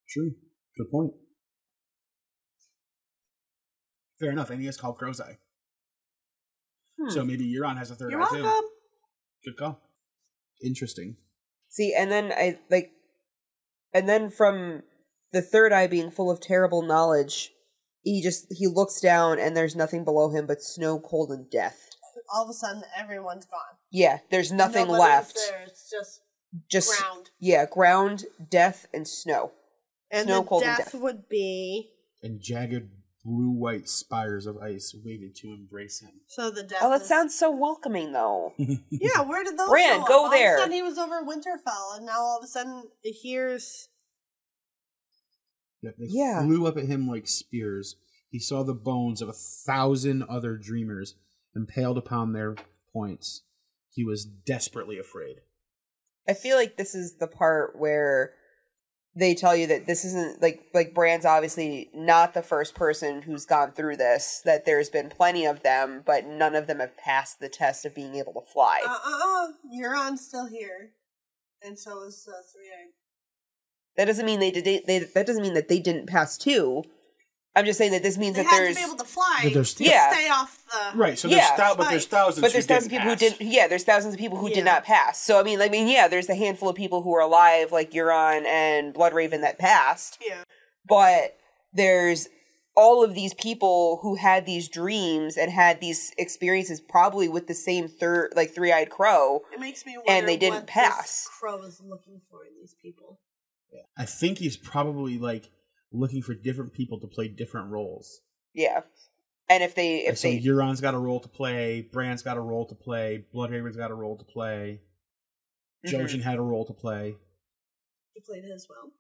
True. Good point. Fair enough. And he is called Crow's Eye. So maybe Euron has a third eye, too. You're welcome. Good call. Interesting. See, and then from the third eye being full of terrible knowledge, he looks down and there's nothing below him but snow, cold, and death. All of a sudden, everyone's gone. Yeah, there's nothing Nobody's left. There. It's just ground. Yeah, ground, death, and snow. And Snow, the cold, and death death. would be... And jagged blue-white spires of ice waited to embrace him. So the death Oh, that is... sounds so welcoming, though. Yeah, where did those Bran, show up? go All there. of a sudden he was over Winterfell, and now all of a sudden here's... They Yeah. flew up at him like spears. He saw the bones of 1,000 other dreamers impaled upon their points. He was desperately afraid. I feel like this is the part where they tell you that this isn't like Bran's obviously not the first person who's gone through this, that there's been plenty of them, but none of them have passed the test of being able to fly. Euron's still here. And so is Three-Eyed. That doesn't mean that doesn't mean that they didn't pass too. I'm just saying that this means They that had there's to be able to fly But there's- to Yeah. stay off the... Right, so Yeah. but there's thousands but there's thousands of people who didn't. Yeah, there's thousands of people who did not pass. So I mean, yeah, there's a handful of people who are alive, like Euron and Bloodraven, that passed. Yeah. But there's all of these people who had these dreams and had these experiences, probably with the same three-eyed crow. It makes me wonder And they didn't what pass. this crow is looking for in these people. I think he's probably like looking for different people to play different roles. Yeah, and if they Euron's got a role to play, Bran's got a role to play, Bloodraven's got a role to play, Jojen had a role to play. He played his well.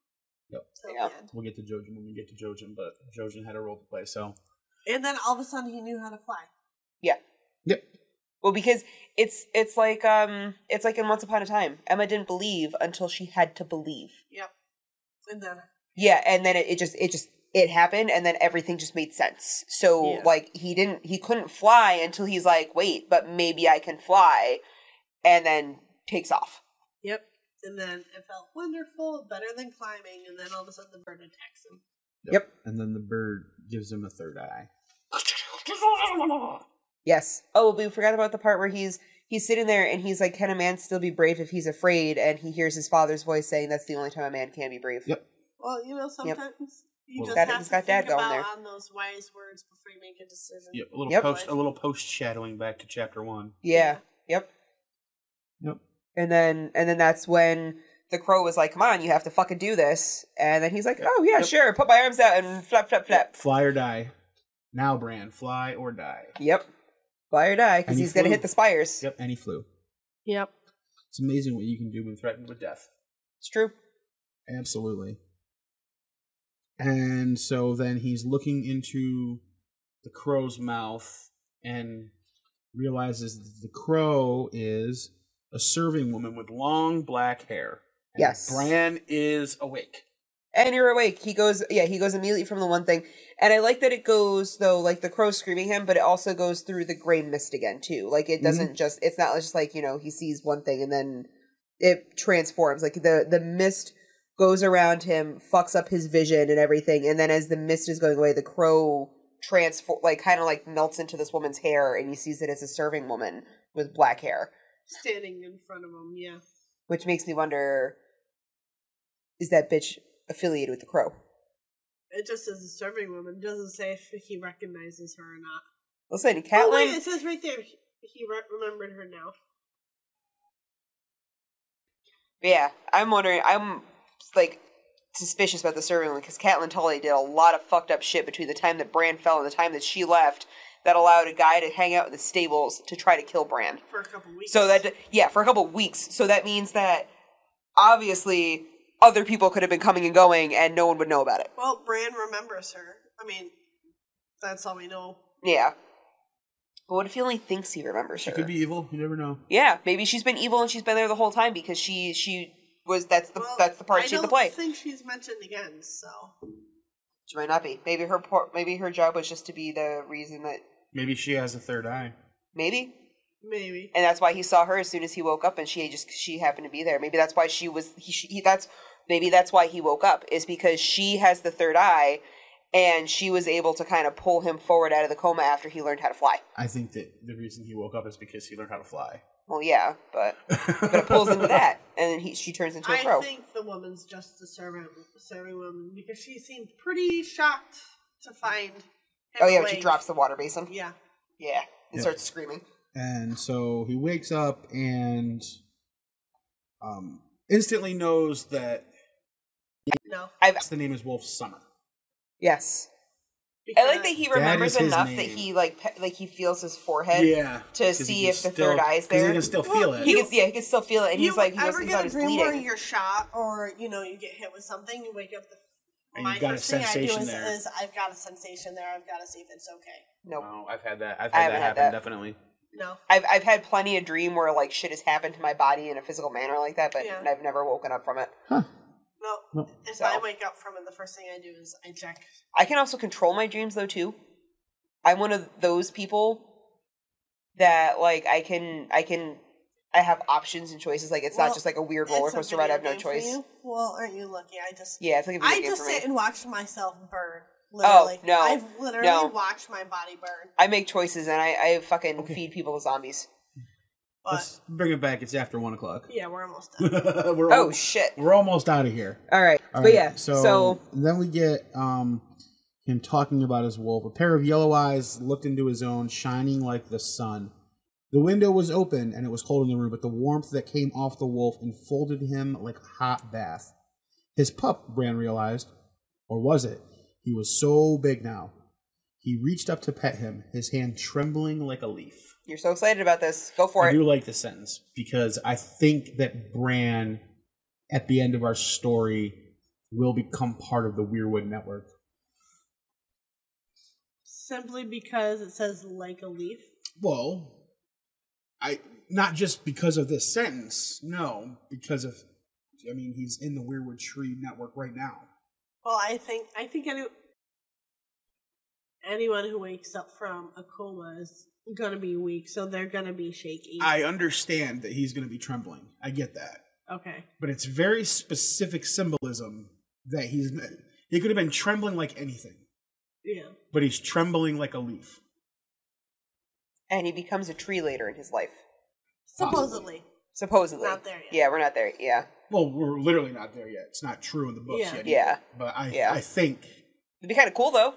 Yep. So Yeah. bad. We'll get to Jojen when we get to Jojen, but Jojen had a role to play, so. And then all of a sudden he knew how to fly. yeah. Yep. Well, because it's like in Once Upon a Time, Emma didn't believe until she had to believe. Yep. And then... Yeah, and then it happened, and then everything just made sense. So like he couldn't fly until he's like, wait, but maybe I can fly, and then takes off. Yep. And then it felt wonderful, better than climbing, and then all of a sudden the bird attacks him. Yep. And then the bird gives him a third eye. Yes. Oh, but we forgot about the part where he's sitting there and he's like, can a man still be brave if he's afraid? And he hears his father's voice saying that's the only time a man can be brave. Yep. Well, you know, sometimes you He's just got- have he's to got Dad think going about there. on those wise words before you make a decision. Yep. A little post shadowing back to chapter 1. Yeah. Yep. Yep. And then that's when the crow was like, come on, you have to fucking do this. And then he's like, oh yeah, sure, put my arms out and flap, flap, flap. Fly or die. Now, Bran, fly or die. Yep. Fly or die, because And he he's going to flew. hit the spires. Yep, and he flew. Yep. It's amazing what you can do when threatened with death. It's true. Absolutely. And so then he's looking into the crow's mouth and realizes that the crow is a serving woman with long black hair. And Yes. Bran is awake. And you're awake. He goes immediately from the one thing. And I like that it goes, though, like the crow screaming him, but it also goes through the gray mist again, too. Like, it doesn't it's not just like, he sees one thing and then it transforms. Like, the mist goes around him, fucks up his vision and everything. And then as the mist is going away, the crow kind of melts into this woman's hair, and he sees that it's a serving woman with black hair. Standing in front of him, yeah. Which makes me wonder, is that bitch affiliated with the crow? It just says a serving woman. It doesn't say if he recognizes her or not. Listen, Oh, Catelyn... wait, it says right there. He remembered her now. Yeah, I'm wondering. I'm suspicious about the serving woman because Catelyn Tully did a lot of fucked up shit between the time that Bran fell and the time that she left that allowed a guy to hang out in the stables to try to kill Bran. For a couple weeks. So for a couple weeks. So that means that obviously other people could have been coming and going and no one would know about it. Well, Bran remembers her. I mean, that's all we know. Yeah. But what if he only thinks he remembers She her? could be evil. You never know. Yeah, maybe she's been evil and she's been there the whole time because that's the part she had to play. I don't think she's mentioned again, so. She might not be. Maybe her job was just to be the reason that. Maybe she has a third eye. Maybe. Maybe. And that's why he saw her as soon as he woke up, and she happened to be there. Maybe that's why maybe that's why he woke up, is because she has the third eye, and she was able to kind of pull him forward out of the coma after he learned how to fly. I think that the reason he woke up is because he learned how to fly. Well, yeah, but it pulls into that, and then she turns into a crow. I think the woman's just the serving woman because she seemed pretty shocked to find him Oh yeah, awake. she drops the water basin. Yeah. Yeah, and starts screaming. And so he wakes up and instantly knows that No. The name is Wolf Summer. Yes. Because I like that he remembers is his enough name. that he like he feels his forehead to 'cause see he if the can third eye's there. Because he can still feel it. He can still feel it, and he's like, he ever goes, get a he's dream where bleeding. you're shot or, you get hit with something, you wake up, And my you've got a first thing I do sensation there. is I've got a sensation there, I've got to see if it's okay. Nope. Oh, I've had that. I've I had haven't that had happen, that. definitely. No. I've had plenty of dream where like shit has happened to my body in a physical manner like that, but Yeah. I've never woken up from it. No. If So. I wake up from it, the first thing I do is I check. I can also control my dreams though too. I'm one of those people that like I have options and choices. Like it's not just like a weird roller It's a coaster ride. I have video no game for choice. you. Well, aren't you lucky? Yeah, it's like a video I game just for me. sit and watch myself burn. Literally. no. I've literally No. watched my body burn. I make choices and I fucking feed people to zombies. But Let's bring it back. It's after 1 o'clock. yeah, we're almost done. Oh shit! We're almost out of here. All right, All but right, yeah. So then we get him talking about his wolf. A pair of yellow eyes looked into his own, shining like the sun. The window was open, and it was cold in the room, but the warmth that came off the wolf enfolded him like a hot bath. His pup, Bran realized. Or was it? He was so big now. He reached up to pet him, his hand trembling like a leaf. You're so excited about this. Go for I it. do like this sentence, because I think that Bran, at the end of our story, will become part of the Weirwood Network. Simply because it says like a leaf. Well, not just because of this sentence, no, because of, he's in the Weirwood Tree Network right now. Well, I think anyone who wakes up from a coma is gonna be weak, so they're gonna be shaky. I understand that he's going to be trembling. I get that. Okay. But it's very specific symbolism that he could have been trembling like anything, Yeah. but he's trembling like a leaf. And he becomes a tree later in his life. Supposedly. Supposedly. Not there yet. Yeah, we're not there. Yeah. Well, we're literally not there yet. It's not true in the books Yeah. yet. Yeah. Either. But Yeah. I think... It'd be kind of cool though.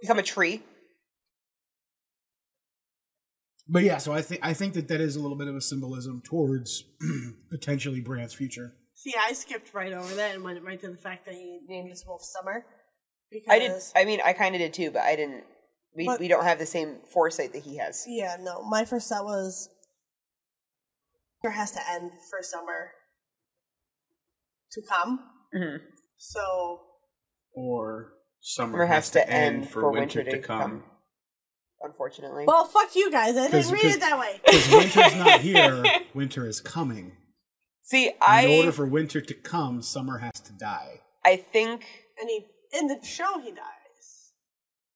Become a tree. But yeah, so I think that is a little bit of a symbolism towards potentially Bran's future. See, I skipped right over that and went right to the fact that he named his wolf Summer. Because, I did. I mean, I kind of did too, but I didn't. We don't have the same foresight that he has. Yeah, no. My first thought was there has to end for summer to come. Mm-hmm. So Or summer has to end for winter to come. Unfortunately. well, fuck you guys. I didn't read it that way. Because winter's not here, winter is coming. See, In order for winter to come, summer has to die. I think. And in the show he dies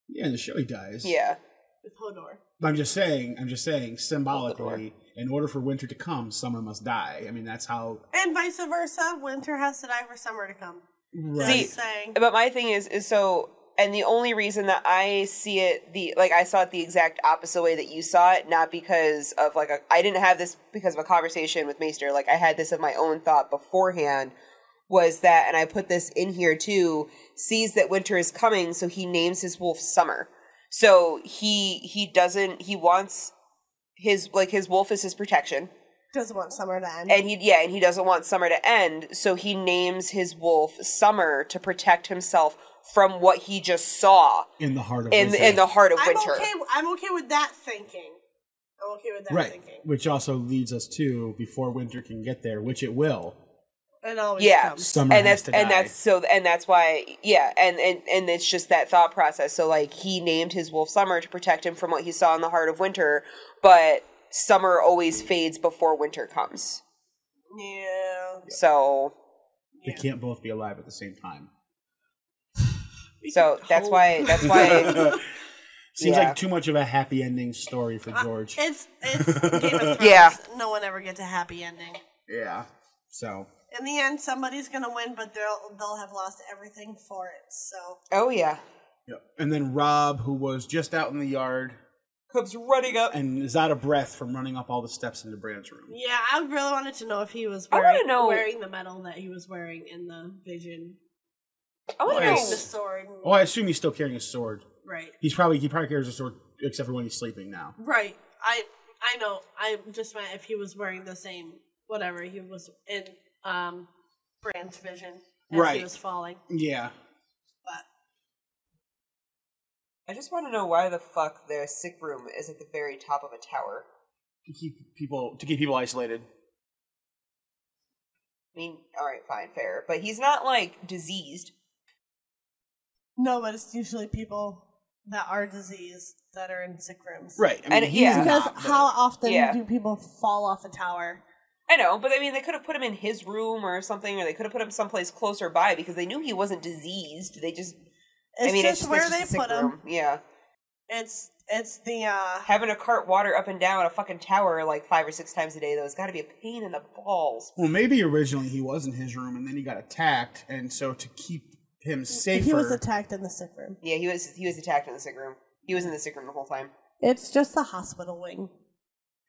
Yeah, in the show he dies. Yeah. with Hodor. But I'm just saying, symbolically, in order for winter to come, summer must die. That's how... And vice versa, winter has to die for summer to come. See, Just saying. but my thing is so, and the only reason that I see it, I saw it the exact opposite way that you saw it, not because of, I didn't have this because of a conversation with Maester, I had this of my own thought beforehand, was that, and I put this in here too, sees that winter is coming, so he names his wolf Summer. So he wants his wolf is his protection. Doesn't want summer to end. And he doesn't want summer to end, so he names his wolf Summer to protect himself from what he just saw In the heart of in winter. the heart of winter. I'm okay with that thinking. I'm okay with that Right. thinking. Which also leads us to, before winter can get there, which it will, It always Yeah, comes. summer and has that's to die. and that's why and it's just that thought process. So he named his wolf Summer to protect him from what he saw in the heart of winter, but summer always fades before winter comes. Yeah. So They can't both be alive at the same time. that's why Seems Yeah. like too much of a happy ending story for George. It's Game of Thrones. Yeah. No one ever gets a happy ending. Yeah. So... In the end, somebody's gonna win, but they'll have lost everything for it. So oh yeah, Yep. And then Rob, who was just out in the yard comes running up. and is out of breath from running up all the steps into Bran's room. yeah, I really wanted to know if he was I wanna know- wearing the medal that he was wearing in the vision. I want to Nice. know. Wearing the sword. Oh, I assume he's still carrying a sword. Right. He probably carries a sword, except for when he's sleeping now. Right. I know. I just meant if he was wearing the same whatever he was in Brand's vision. as Right. he was falling. Yeah. But I just want to know why the fuck their sick room is at the very top of a tower. To keep people isolated. I mean, alright, fine, fair. But he's not, like, diseased. no, but it's usually people that are diseased that are in sick rooms. Right. I mean, And- he's yeah. Because not, but- how often Yeah. do people fall off a tower? I know, but I mean, they could have put him in his room or something, or they could have put him someplace closer by because they knew he wasn't diseased. They just, It's it's just where it's they a sick put him. room. Yeah. It's the Having to cart water up and down a fucking tower like 5 or 6 times a day, though, has got to be a pain in the balls. Well, maybe originally he was in his room and then he got attacked, and so to keep him safer. he was attacked in the sick room. Yeah, he was attacked in the sick room. He was in the sick room the whole time. It's just the hospital wing.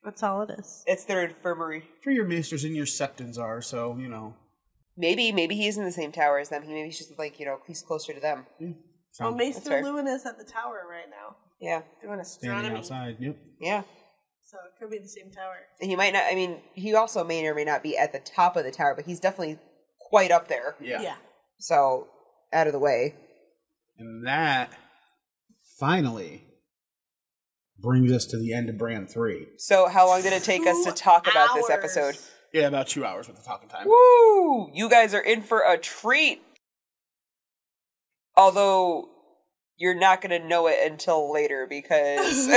That's all it is. It's their infirmary. For your maesters and your septons are, so, you know. Maybe he's in the same tower as them. Maybe he's just like, he's closer to them. Well, Maester fair. Lewin is at the tower right now Yeah, doing Standing astronomy. outside. Yep. yeah. So it could be the same tower. And he might not. I mean, he also may or may not be at the top of the tower, but he's definitely quite up there. Yeah. So out of the way. And that finally brings us to the end of Bran 3. So how long did it take us to talk about this hours. episode? Yeah, about 2 hours with the talking time. Woo! You guys are in for a treat. Although you're not going to know it until later because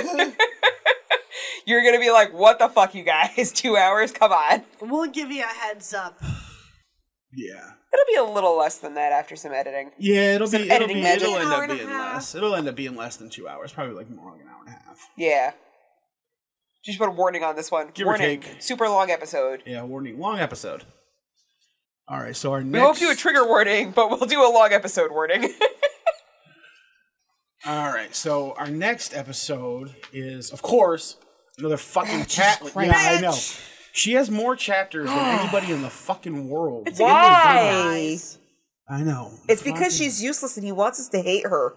you're going to be like, what the fuck, you guys? 2 hours? Come on. We'll give you a heads up. Yeah. It'll be a little less than that after some editing. Yeah, Some editing magic. it'll end Hour up and a being half. less. It'll end up being less than 2 hours, probably like more like an hour and a half. Yeah. Just put a warning on this one. Give or warning. take. Super long episode. Yeah, warning. Long episode. All right, so our next... We won't do a trigger warning, but we'll do a long episode warning. All right, so our next episode is, of course, another fucking cat. Christ. Yeah, I know. She has more chapters than anybody in the fucking world. Why? I know. It's because she's useless and he wants us to hate her.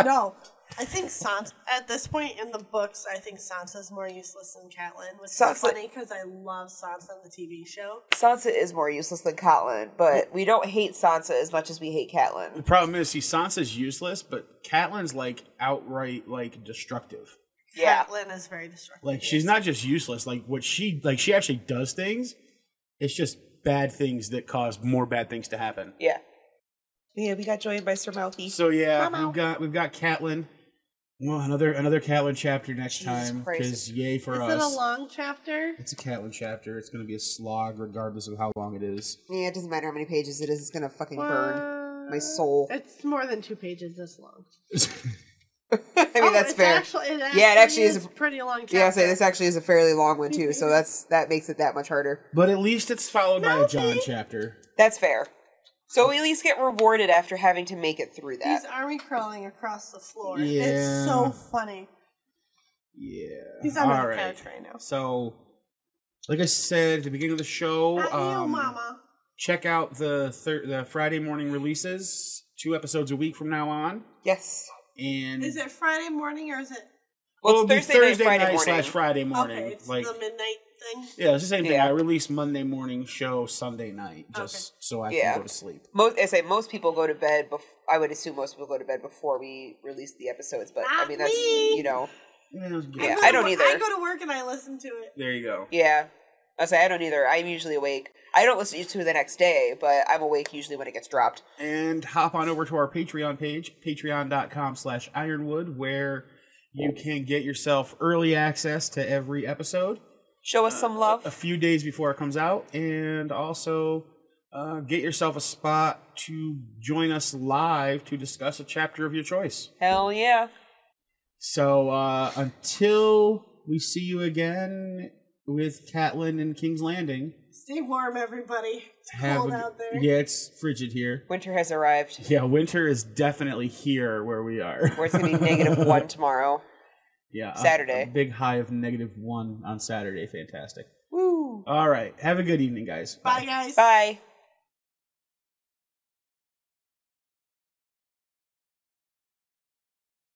No, I think Sansa, at this point in the books, I think Sansa's more useless than Catelyn, which Sansa- is funny because I love Sansa in the TV show. Sansa is more useless than Catelyn, but we don't hate Sansa as much as we hate The Catelyn. problem is, see, Sansa's useless, but Catelyn's, like, outright, like, destructive. Yeah. Catelyn is very destructive. Like, she's not just useless. Like, she actually does things. It's just bad things that cause more bad things to happen. Yeah. Yeah, we got joined by Sir Mouthy. So yeah, Mama. we've got Catelyn. Well, another Catelyn chapter next Jesus time, Christ. because yay for Is us. it a long chapter? It's a Catelyn chapter. It's going to be a slog, regardless of how long it is. Yeah, it doesn't matter how many pages it is. It's gonna fucking burn my soul. It's more than 2 pages this long. I mean, that's it's fair. Yeah, it actually is a pretty long chapter. Yeah, I say this actually is a fairly long one too, so that makes it that much harder. But at least it's followed by a John Mouthy. chapter. That's fair. So we at least get rewarded after having to make it through that. He's army crawling across the floor. Yeah. It's so funny. Yeah. He's on All the right. couch right now. So, like I said at the beginning of the show, Not you, Mama. check out the Friday morning releases. 2 episodes a week from now on. Yes. And Is it Friday morning or is it? Well, it'll be it's Thursday night, Friday morning. slash Friday morning. Okay, it's like, the midnight thing. yeah, it's the same thing. Yeah. I release Monday morning, show Sunday night, just so I Yeah. can go to sleep. Most people go to bed. I would assume most people go to bed before we release the episodes, but I Not mean that's me. Yeah, I don't either. I go to work and I listen to it. There you go. Yeah. I say I don't either. I'm usually awake. I don't listen to it the next day, but I'm awake usually when it gets dropped. And hop on over to our Patreon page, patreon.com/Ironwood, where you can get yourself early access to every episode Show us some love. a few days before it comes out, and also get yourself a spot to join us live to discuss a chapter of your choice. Hell yeah. So until we see you again with Catelyn and King's Landing, Stay warm, everybody. It's cold out there. Yeah, it's frigid here. Winter has arrived. Yeah, winter is definitely here where we are. Where it's going to be -1 tomorrow. Yeah, Saturday. A big high of -1 on Saturday. Fantastic. Woo. All right. Have a good evening, guys. Bye, guys. Bye.